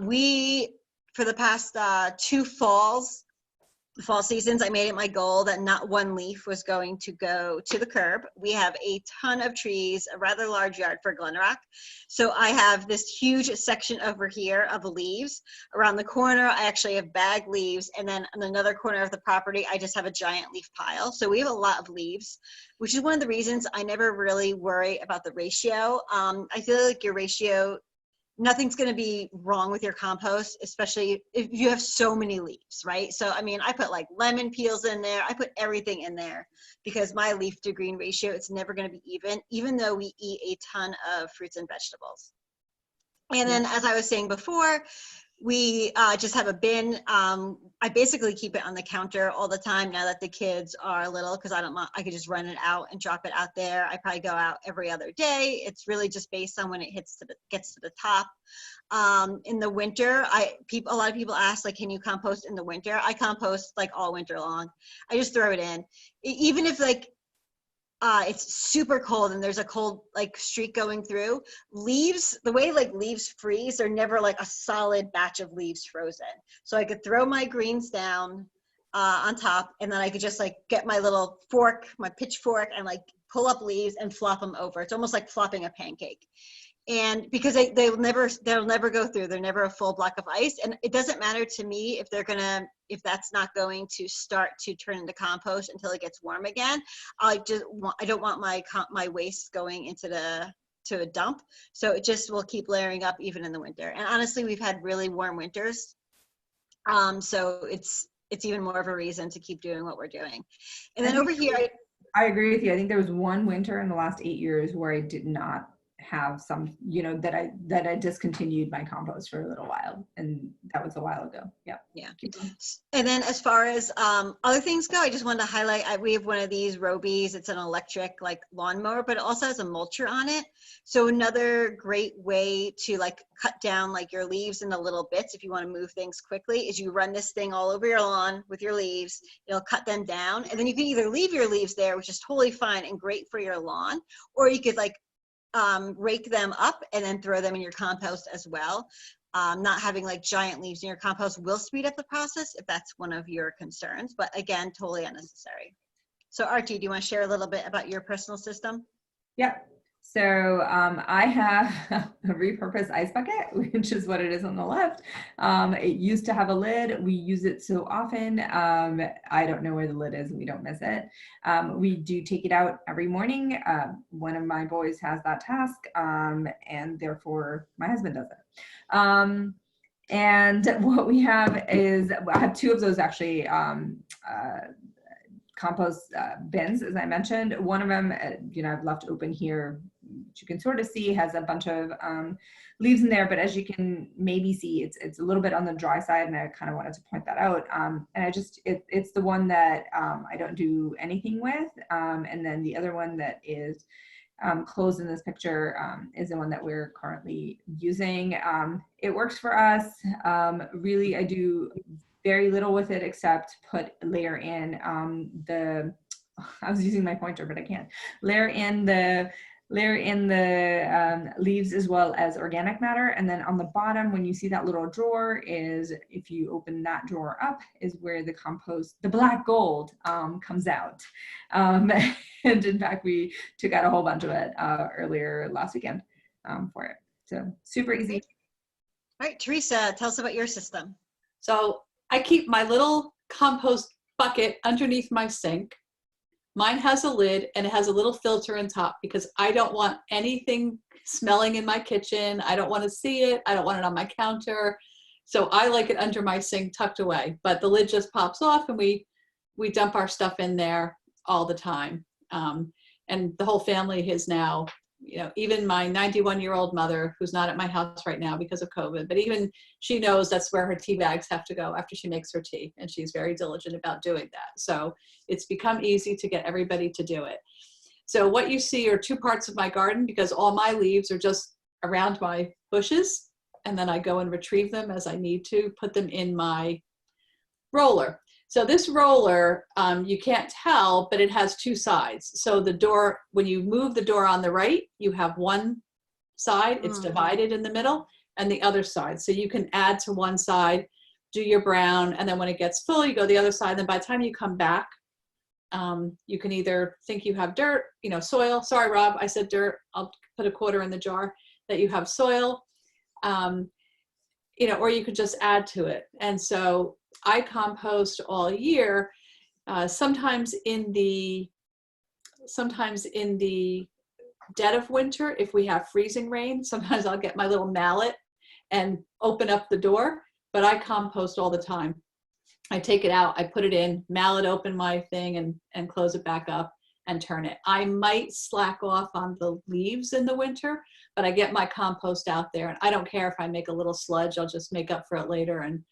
We, for the past 2 falls, the fall seasons, I made it my goal that not one leaf was going to go to the curb. We have a ton of trees, a rather large yard for Glen Rock. So I have this huge section over here of leaves. Around the corner, I actually have bag leaves. And then on another corner of the property, I just have a giant leaf pile. So we have a lot of leaves, which is one of the reasons I never really worry about the ratio. I feel like your ratio, nothing's going to be wrong with your compost, especially if you have so many leaves, right? So, I mean, I put like lemon peels in there. I put everything in there because my leaf to green ratio, it's never going to be even though we eat a ton of fruits and vegetables. And then, as I was saying before, we just have a bin. I basically keep it on the counter all the time now that the kids are little, because I could just run it out and drop it out there. I probably go out every other day. It's really just based on when it gets to the top. In the winter, a lot of people ask, like, can you compost in the winter? I compost like all winter long. I just throw it in. Even if like it's super cold and there's a cold like streak going through, leaves, the way like leaves freeze, they're never like a solid batch of leaves frozen. So I could throw my greens down on top, and then I could just like get my little fork, my pitchfork, and like pull up leaves and flop them over. It's almost like flopping a pancake. And because they'll never go through, they're never a full block of ice. And it doesn't matter to me if that's not going to start to turn into compost until it gets warm again. I don't want my waste going into a dump. So it just will keep layering up even in the winter. And honestly, we've had really warm winters. So it's even more of a reason to keep doing what we're doing. And then over here, I agree with you. I think there was one winter in the last 8 years where I did not have some, that I discontinued my compost for a little while, and that was a while ago. Yeah. And then as far as other things go, I just wanted to highlight, we have one of these Robies. It's an electric like lawnmower, but it also has a mulcher on it. So another great way to like cut down like your leaves into little bits if you want to move things quickly is you run this thing all over your lawn with your leaves. It'll cut them down, and then you can either leave your leaves there, which is totally fine and great for your lawn, or you could like rake them up and then throw them in your compost as well. Not having like giant leaves in your compost will speed up the process if that's one of your concerns, but again, totally unnecessary. So Archie, do you want to share a little bit about your personal system? Yep. So I have a repurposed ice bucket, which is what it is on the left. It used to have a lid. We use it so often. I don't know where the lid is. We don't miss it. We do take it out every morning. One of my boys has that task, and therefore my husband does it. And what we have is, I have two of those actually, compost bins, as I mentioned. One of them, I've left open here, which you can sort of see has a bunch of leaves in there, but as you can maybe see, it's a little bit on the dry side, and I kind of wanted to point that out. And it's the one that I don't do anything with. And then the other one that is closed in this picture is the one that we're currently using. It works for us. Really, I do very little with it except layer in I was using my pointer, but I can't. Layer in the leaves as well as organic matter. And then on the bottom, when you see that little drawer, if you open that drawer up, is where the compost, the black gold, comes out. And in fact, we took out a whole bunch of it earlier last weekend for it. So super easy. All right, Teresa, tell us about your system. So I keep my little compost bucket underneath my sink. Mine has a lid and it has a little filter on top because I don't want anything smelling in my kitchen. I don't want to see it. I don't want it on my counter. So I like it under my sink tucked away, but the lid just pops off and we dump our stuff in there all the time. And the whole family is now, even my 91-year-old mother, who's not at my house right now because of COVID, but even she knows that's where her tea bags have to go after she makes her tea. And she's very diligent about doing that. So it's become easy to get everybody to do it. So what you see are two parts of my garden because all my leaves are just around my bushes. And then I go and retrieve them as I need to, put them in my roller. So this roller, you can't tell, but it has two sides. So the door, when you move the door on the right, you have one side, it's divided in the middle, and the other side. So you can add to one side do your brown, and then when it gets full, you go the other side. Then by the time you come back, you can either think you have dirt, soil. Sorry, Rob, I said dirt. I'll put a quarter in the jar that you have soil, or you could just add to it. And so I compost all year. Sometimes in the dead of winter, if we have freezing rain, sometimes I'll get my little mallet and open up the door, but I compost all the time. I take it out, I put it in, mallet open my thing and close it back up and turn it. I might slack off on the leaves in the winter, but I get my compost out there, and I don't care if I make a little sludge. I'll just make up for it later and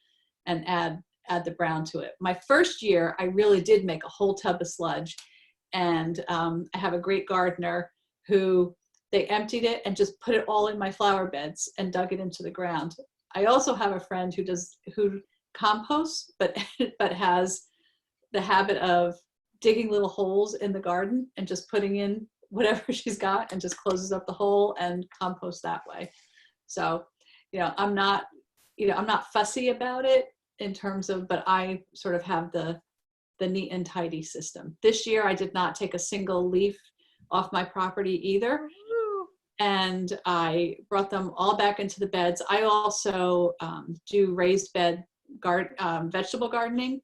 add the brown to it. My first year, I really did make a whole tub of sludge, and I have a great gardener who they emptied it and just put it all in my flower beds and dug it into the ground. I also have a friend who composts, but has the habit of digging little holes in the garden and just putting in whatever she's got and just closes up the hole and composts that way. So, I'm not fussy about it in terms of, but I sort of have the neat and tidy system. This year, I did not take a single leaf off my property either. And I brought them all back into the beds. I also do raised bed vegetable gardening,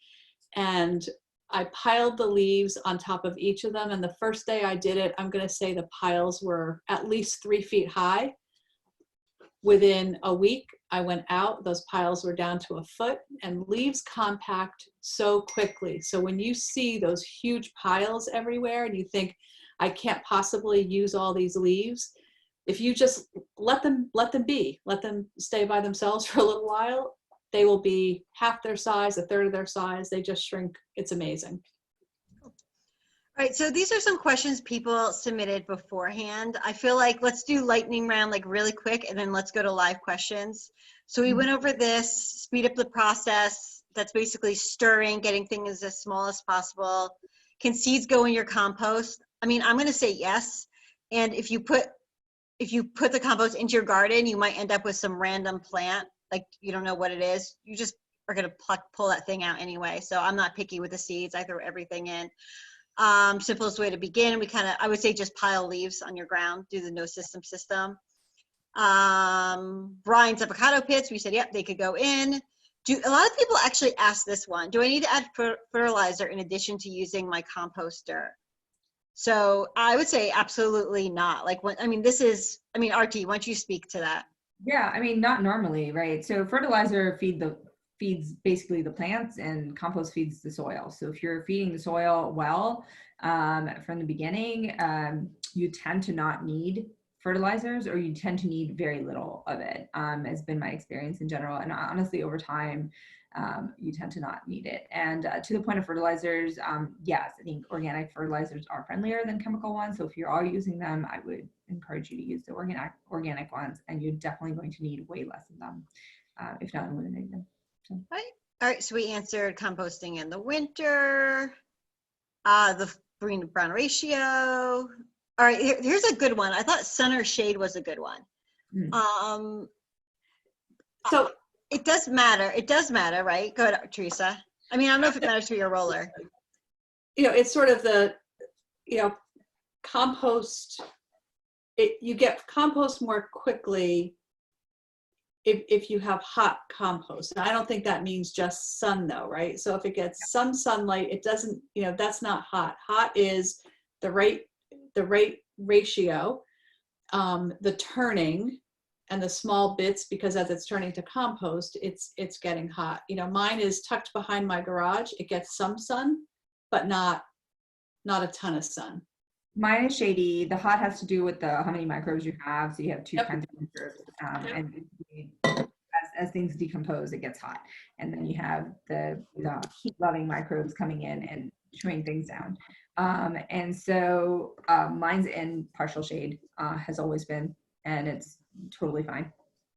and I piled the leaves on top of each of them. And the first day I did it, I'm going to say the piles were at least 3 feet high. Within a week, I went out, those piles were down to a foot, and leaves compact so quickly. So when you see those huge piles everywhere and you think, I can't possibly use all these leaves, if you just let them be, let them stay by themselves for a little while, they will be half their size, a third of their size. They just shrink. It's amazing. All right, so these are some questions people submitted beforehand. I feel like let's do lightning round like really quick, and then let's go to live questions. So we went over this, speed up the process. That's basically stirring, getting things as small as possible. Can seeds go in your compost? I mean, I'm going to say yes. And if you put the compost into your garden, you might end up with some random plant, like you don't know what it is. You just are going to pull that thing out anyway. So I'm not picky with the seeds. I throw everything in. Simplest way to begin, I would say just pile leaves on your ground, do the no system. Brian's avocado pits, we said, yep, they could go in. A lot of people actually ask this one, do I need to add fertilizer in addition to using my composter? So I would say absolutely not. RT, why don't you speak to that? Yeah, not normally, right? So fertilizer feeds basically the plants, and compost feeds the soil. So if you're feeding the soil well from the beginning, you tend to not need fertilizers, or you tend to need very little of it, has been my experience in general. And honestly, over time, you tend to not need it. And to the point of fertilizers, yes, I think organic fertilizers are friendlier than chemical ones. So if you're all using them, I would encourage you to use the organic ones, and you're definitely going to need way less of them, if not eliminate them. So. All right, so we answered composting in the winter, the green to brown ratio. All right, here's a good one. I thought sun or shade was a good one. So it does matter. It does matter, right? Go ahead, Teresa. I don't know if it matters for your roller. It's sort of the, compost. You get compost more quickly if you have hot compost. And I don't think that means just sun though, right? So if it gets some sunlight, it doesn't, that's not hot. Hot is the right ratio, the turning, and the small bits, because as it's turning to compost, it's getting hot. Mine is tucked behind my garage. It gets some sun, but not a ton of sun. Mine is shady. The hot has to do with how many microbes you have. So you have two kinds of microbes, and as things decompose, it gets hot, and then you have the heat-loving microbes coming in and chewing things down. And so mine's in partial shade, has always been, and it's totally fine.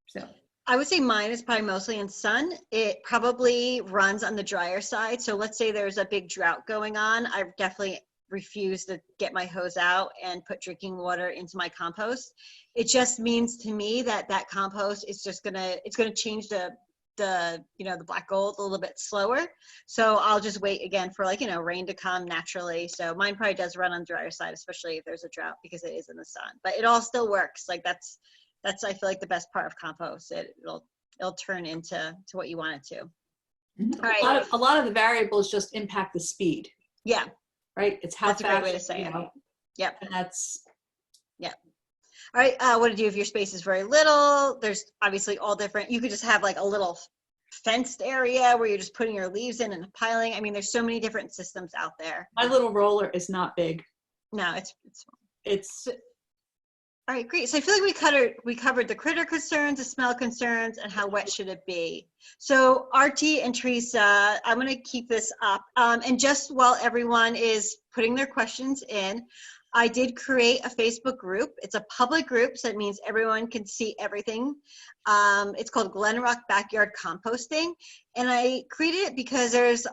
So I would say mine is probably mostly in sun. It probably runs on the drier side. So let's say there's a big drought going on. I definitely refuse to get my hose out and put drinking water into my compost. It just means to me that compost is just it's gonna change the the black gold a little bit slower. So I'll just wait again for rain to come naturally. So mine probably does run on the drier side, especially if there's a drought, because it is in the sun. But it all still works. Like that's I feel like the best part of compost. It'll turn into what you want it to. Mm-hmm. All right. A lot of the variables just impact the speed. Yeah. Right. It's how that's fast. A great way to say it. Yep. And that's. Yeah. All right. What to do if your space is very little? There's obviously all different. You could just have like a little fenced area where you're just putting your leaves in and piling. I mean, there's so many different systems out there. My little roller is not big. No, it's all right, great. So I feel like we covered the critter concerns, the smell concerns, and how wet should it be. So Artie and Teresa, I'm going to keep this up. And just while everyone is putting their questions in, I did create a Facebook group. It's a public group, so it means everyone can see everything. It's called Glen Backyard Composting. And I created it because there's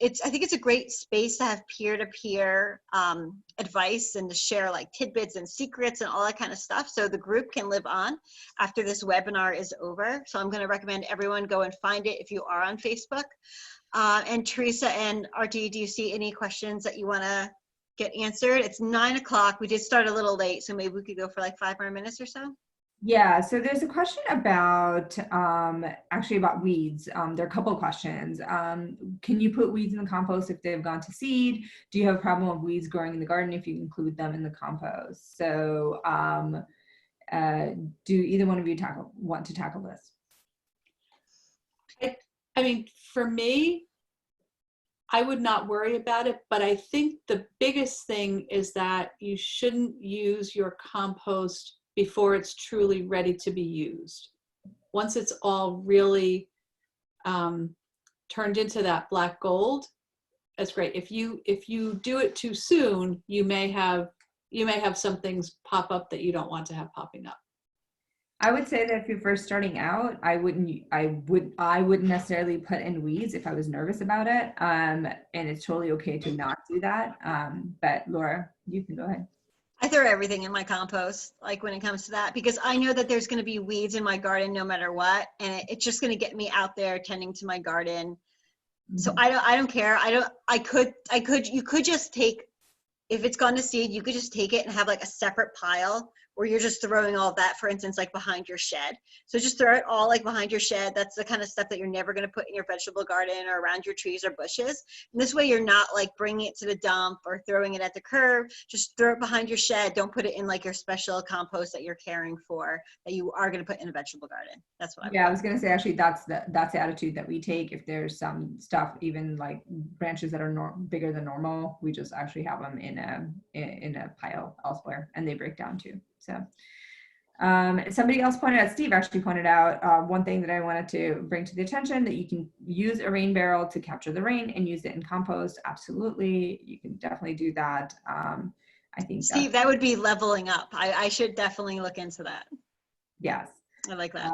I think it's a great space to have peer-to-peer advice and to share like tidbits and secrets and all that kind of stuff. So the group can live on after this webinar is over. So I'm going to recommend everyone go and find it if you are on Facebook. And Teresa and Artie, do you see any questions that you want to get answered? It's 9 o'clock. We did start a little late, so maybe we could go for like 5 more minutes or so. Yeah, so there's a question about, actually about weeds. There are a couple of questions. Can you put weeds in the compost if they've gone to seed? Do you have a problem with weeds growing in the garden if you include them in the compost? So do either one of you want to tackle this? I mean, for me, I would not worry about it, but I think the biggest thing is that you shouldn't use your compost before it's truly ready to be used. Once it's all really turned into that black gold, that's great. If you do it too soon, you may have some things pop up that you don't want to have popping up. I would say that if you're first starting out, I wouldn't necessarily put in weeds if I was nervous about it. And it's totally okay to not do that. But Laura, you can go ahead. I throw everything in my compost, like when it comes to that, because I know that there's going to be weeds in my garden no matter what, and it's just going to get me out there tending to my garden. Mm-hmm. So I don't care. You could just take, if it's gone to seed, you could just take it and have like a separate pile where you're just throwing all of that, for instance, like behind your shed. So just throw it all like behind your shed. That's the kind of stuff that you're never going to put in your vegetable garden or around your trees or bushes. And this way you're not like bringing it to the dump or throwing it at the curb. Just throw it behind your shed. Don't put it in like your special compost that you're caring for that you are going to put in a vegetable garden. That's what I was going to say, actually, that's the attitude that we take. If there's some stuff, even like branches that are bigger than normal, we just actually have them in a pile elsewhere, and they break down too. So somebody else pointed out, Steve actually pointed out one thing that I wanted to bring to the attention, that you can use a rain barrel to capture the rain and use it in compost. Absolutely. You can definitely do that. I think Steve, that would be leveling up. I should definitely look into that. Yes. I like that.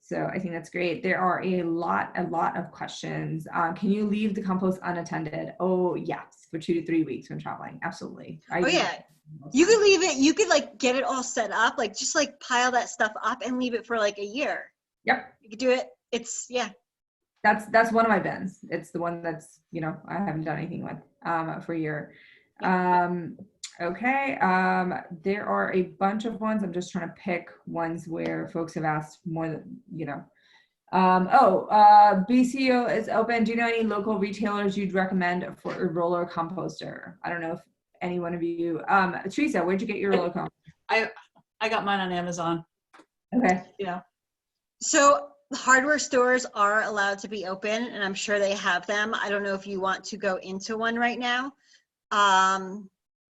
So I think that's great. There are a lot of questions. Can you leave the compost unattended? Oh yes, for 2 to 3 weeks when traveling. Absolutely. Yeah. You could leave it, you could like get it all set up, like just like pile that stuff up and leave it for like a year. Yep. You could do it. That's one of my bins. It's the one that's, I haven't done anything with for a year. Okay. There are a bunch of ones. I'm just trying to pick ones where folks have asked more than, BCO is open. Do you know any local retailers you'd recommend for a roller composter? I don't know if any one of you, Teresa, where'd you get your roller composter? I got mine on Amazon. Okay. Yeah. So hardware stores are allowed to be open, and I'm sure they have them. I don't know if you want to go into one right now. I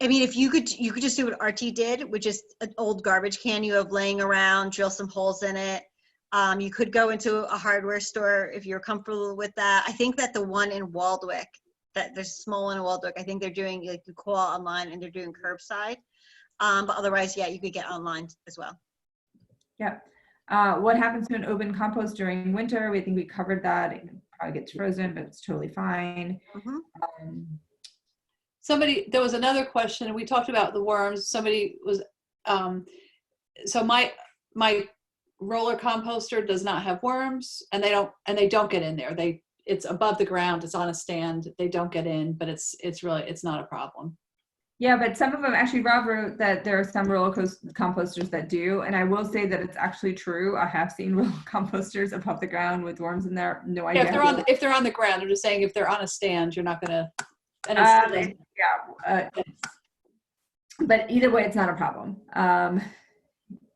mean, if you could just do what RT did, which is an old garbage can you have laying around, drill some holes in it. You could go into a hardware store if you're comfortable with that. I think that the one in Waldwick, that there's a small one in Waldwick, I think they're doing, like, you call online and they're doing curbside. But otherwise, yeah, you could get online as well. Yeah. What happens to an open compost during winter? We think we covered that. It probably gets frozen, but it's totally fine. Mm-hmm. There was another question, and we talked about the worms. Somebody was, so my roller composter does not have worms, and they don't get in there. It's above the ground, it's on a stand, they don't get in, but it's not a problem. Yeah, but some of them, actually, Rob wrote that there are some roller composters that do, and I will say that it's actually true. I have seen roller composters above the ground with worms in there. No idea. Yeah, if they're on the ground, I'm just saying if they're on a stand, you're not gonna. And but either way, it's not a problem.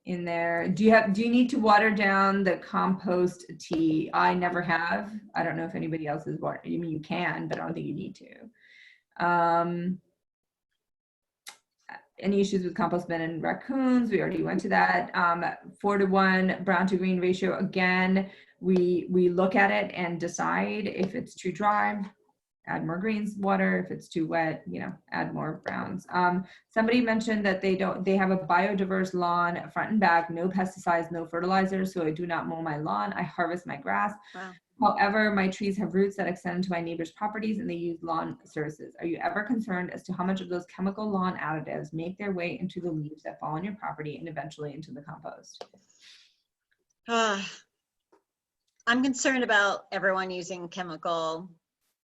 In there, do you need to water down the compost tea? I never have. I don't know if anybody else is water. I mean, you can, but I don't think you need to. Any issues with compost bin and raccoons? We already went to that. 4:1 brown to green ratio. Again, we look at it and decide if it's too dry, add more greens water. If it's too wet, add more browns. Somebody mentioned that they have a biodiverse lawn, front and back, no pesticides, no fertilizer. So I do not mow my lawn. I harvest my grass. Wow. However, my trees have roots that extend to my neighbors' properties, and they use lawn services. Are you ever concerned as to how much of those chemical lawn additives make their way into the leaves that fall on your property and eventually into the compost? I'm concerned about everyone using chemical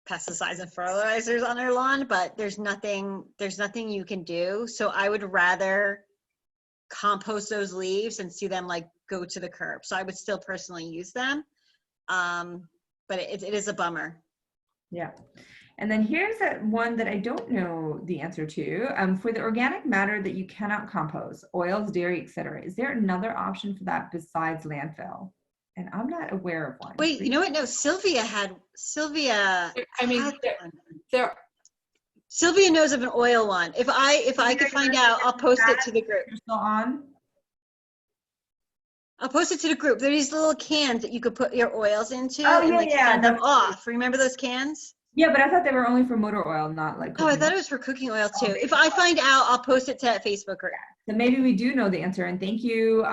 pesticides and fertilizers on their lawn, but there's nothing you can do. So I would rather compost those leaves and see them like go to the curb. So I would still personally use them. But it is a bummer. Yeah. And then here's one that I don't know the answer to. For the organic matter that you cannot compost, oils, dairy, etc., is there another option for that besides landfill? And I'm not aware of one. Wait, you know what? No, Sylvia. I mean, Sylvia knows of an oil one. If I could find out, I'll post it to the group. You're still on? I'll post it to the group. There are these little cans that you could put your oils into send them off. Remember those cans? Yeah, but I thought they were only for motor oil, not like cooking I thought it was for cooking oil too. If I find out, I'll post it to that Facebook group. So maybe we do know the answer. And thank you,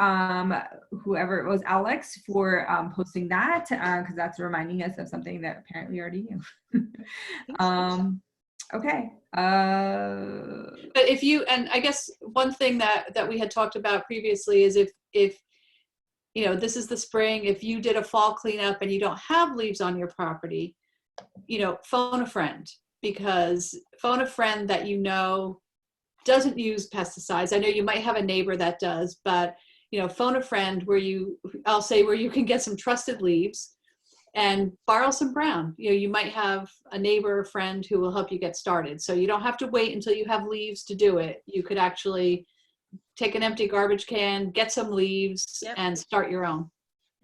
whoever it was, Alex, for posting that, because that's reminding us of something that apparently already knew. Okay. But and I guess one thing that we had talked about previously is if this is the spring, if you did a fall cleanup and you don't have leaves on your property, phone a friend, because phone a friend that doesn't use pesticides. I know you might have a neighbor that does, but phone a friend where you can get some trusted leaves and borrow some brown. You might have a neighbor or friend who will help you get started. So you don't have to wait until you have leaves to do it. You could actually take an empty garbage can, get some leaves, and start your own.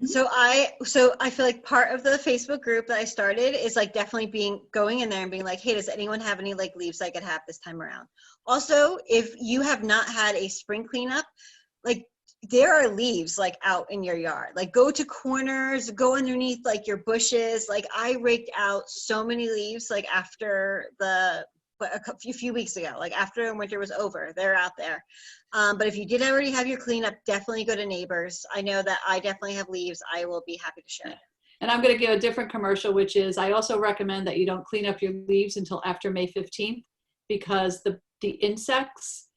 So I feel like part of the Facebook group that I started is like definitely going in there and being like, hey, does anyone have any like leaves I could have this time around? Also, if you have not had a spring cleanup, like there are leaves like out in your yard. Like go to corners, go underneath like your bushes. Like I raked out so many leaves like after a few weeks ago, like after winter was over, they're out there. But if you did already have your cleanup, definitely go to neighbors. I know that I definitely have leaves. I will be happy to share. And I'm going to give a different commercial, which is I also recommend that you don't clean up your leaves until after May 15th, because the insects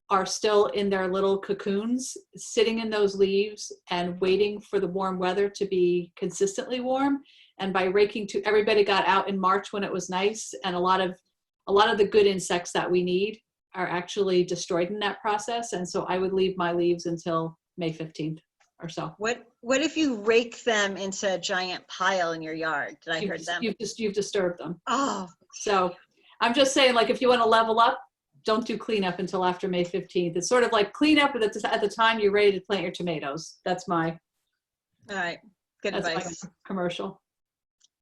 are still in their little cocoons sitting in those leaves and waiting for the warm weather to be consistently warm. And by everybody got out in March when it was nice, and a lot of the good insects that we need are actually destroyed in that process. And so I would leave my leaves until May 15th or so. What if you rake them into a giant pile in your yard? Did I heard them? You've disturbed them. Oh. So I'm just saying, like, if you want to level up, don't do cleanup until after May 15th. It's sort of like cleanup at the time you're ready to plant your tomatoes. That's all right. Good advice. My commercial.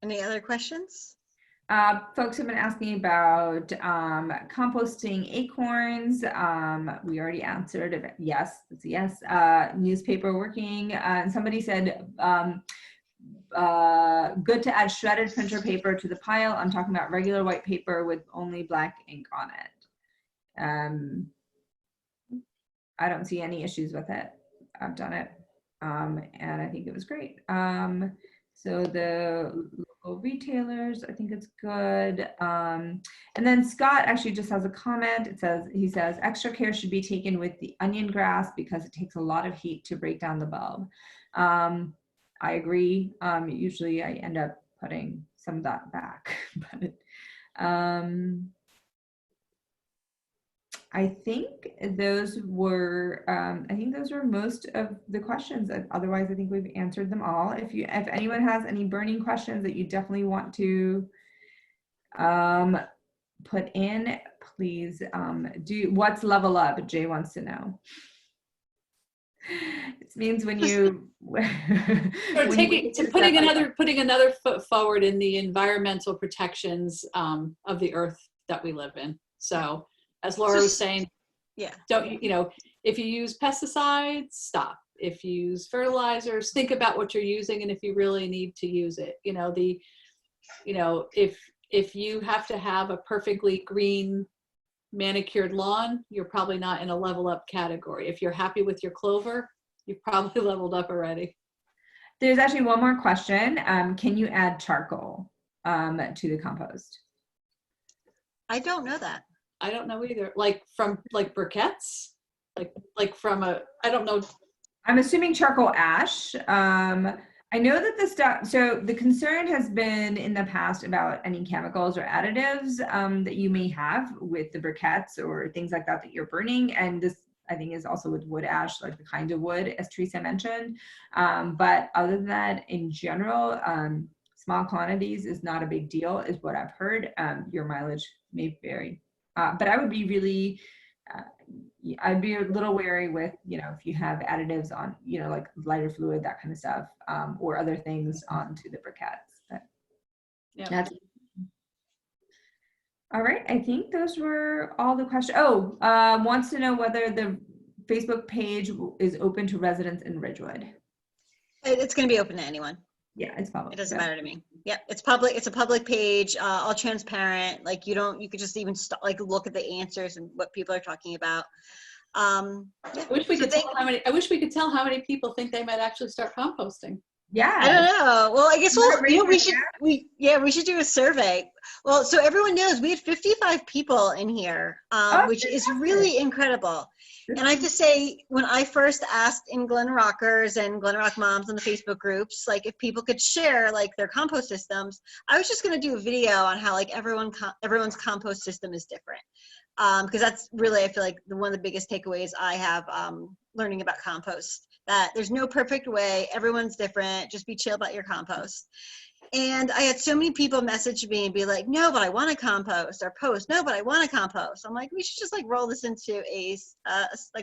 Any other questions? Folks have been asking about composting acorns. We already answered it. Yes, it's a yes. Newspaper working. And somebody said, good to add shredded printer paper to the pile. I'm talking about regular white paper with only black ink on it. I don't see any issues with it. I've done it. And I think it was great. So the local retailers. I think it's good. And then Scott actually just has a comment. He says, extra care should be taken with the onion grass because it takes a lot of heat to break down the bulb. I agree. Usually I end up putting some of that back, but I think those were most of the questions. Otherwise, I think we've answered them all. If anyone has any burning questions that you definitely want to put in, please do. What's level up? Jay wants to know. It means when you putting another foot forward in the environmental protections of the earth that we live in. So as Laura was saying, if you use pesticides, stop. If you use fertilizers, think about what you're using and if you really need to use it. If you have to have a perfectly green manicured lawn, you're probably not in a level up category. If you're happy with your clover, you've probably leveled up already. There's actually one more question. Can you add charcoal to the compost? I don't know that. I don't know either. Like briquettes? Like from I don't know. I'm assuming charcoal ash. I know that so the concern has been in the past about any chemicals or additives that you may have with the briquettes or things like that you're burning. And this, I think, is also with wood ash, like the kind of wood, as Teresa mentioned. But other than that, in general, small quantities is not a big deal, is what I've heard. Your mileage may vary. But I would be really, I'd be a little wary with, if you have additives on, like lighter fluid, that kind of stuff, or other things onto the briquettes. But that's all right. I think those were all the questions. Wants to know whether the Facebook page is open to residents in Ridgewood. It's going to be open to anyone. Yeah, it's public. It doesn't matter to me. Yeah, it's public. It's a public page, all transparent. Like you could just even look at the answers and what people are talking about. I wish we could tell how many people think they might actually start composting. Yeah. I don't know. Well, I guess we should do a survey. Well, so everyone knows we had 55 people in here, which is really incredible. And I have to say, when I first asked in Glen Rockers and Glen Rock Moms on the Facebook groups, like if people could share like their compost systems, I was just going to do a video on how like everyone's compost system is different. Because that's really, I feel like one of the biggest takeaways I have learning about compost, that there's no perfect way, everyone's different, just be chill about your compost. And I had so many people message me and be like, no, but I want to compost, or post, no, but I want to compost. I'm like, we should just like roll this into a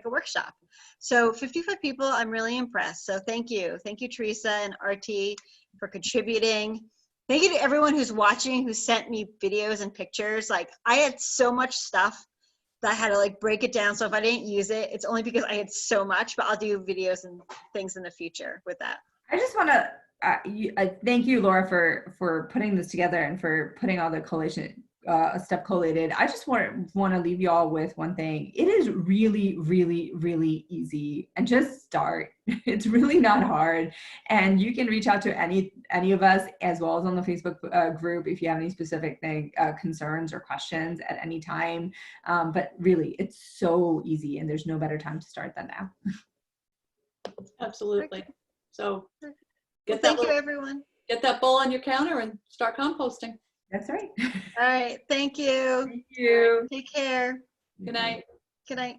workshop. So 55 people, I'm really impressed. So thank you. Thank you, Teresa and RT, for contributing. Thank you to everyone who's watching, who sent me videos and pictures. Like I had so much stuff that I had to like break it down. So if I didn't use it, it's only because I had so much, but I'll do videos and things in the future with that. I just want to thank you, Laura, for putting this together and for putting all the collation stuff collated. I just want to leave you all with one thing. It is really, really, really easy, and just start. It's really not hard, and you can reach out to any of us, as well as on the Facebook group, if you have any specific concerns or questions at any time. But really, it's so easy, and there's no better time to start than now. Absolutely. So thank you, everyone. Get that bowl on your counter and start composting. That's right. All right. Thank you. Thank you. Take care. Good night. Good night.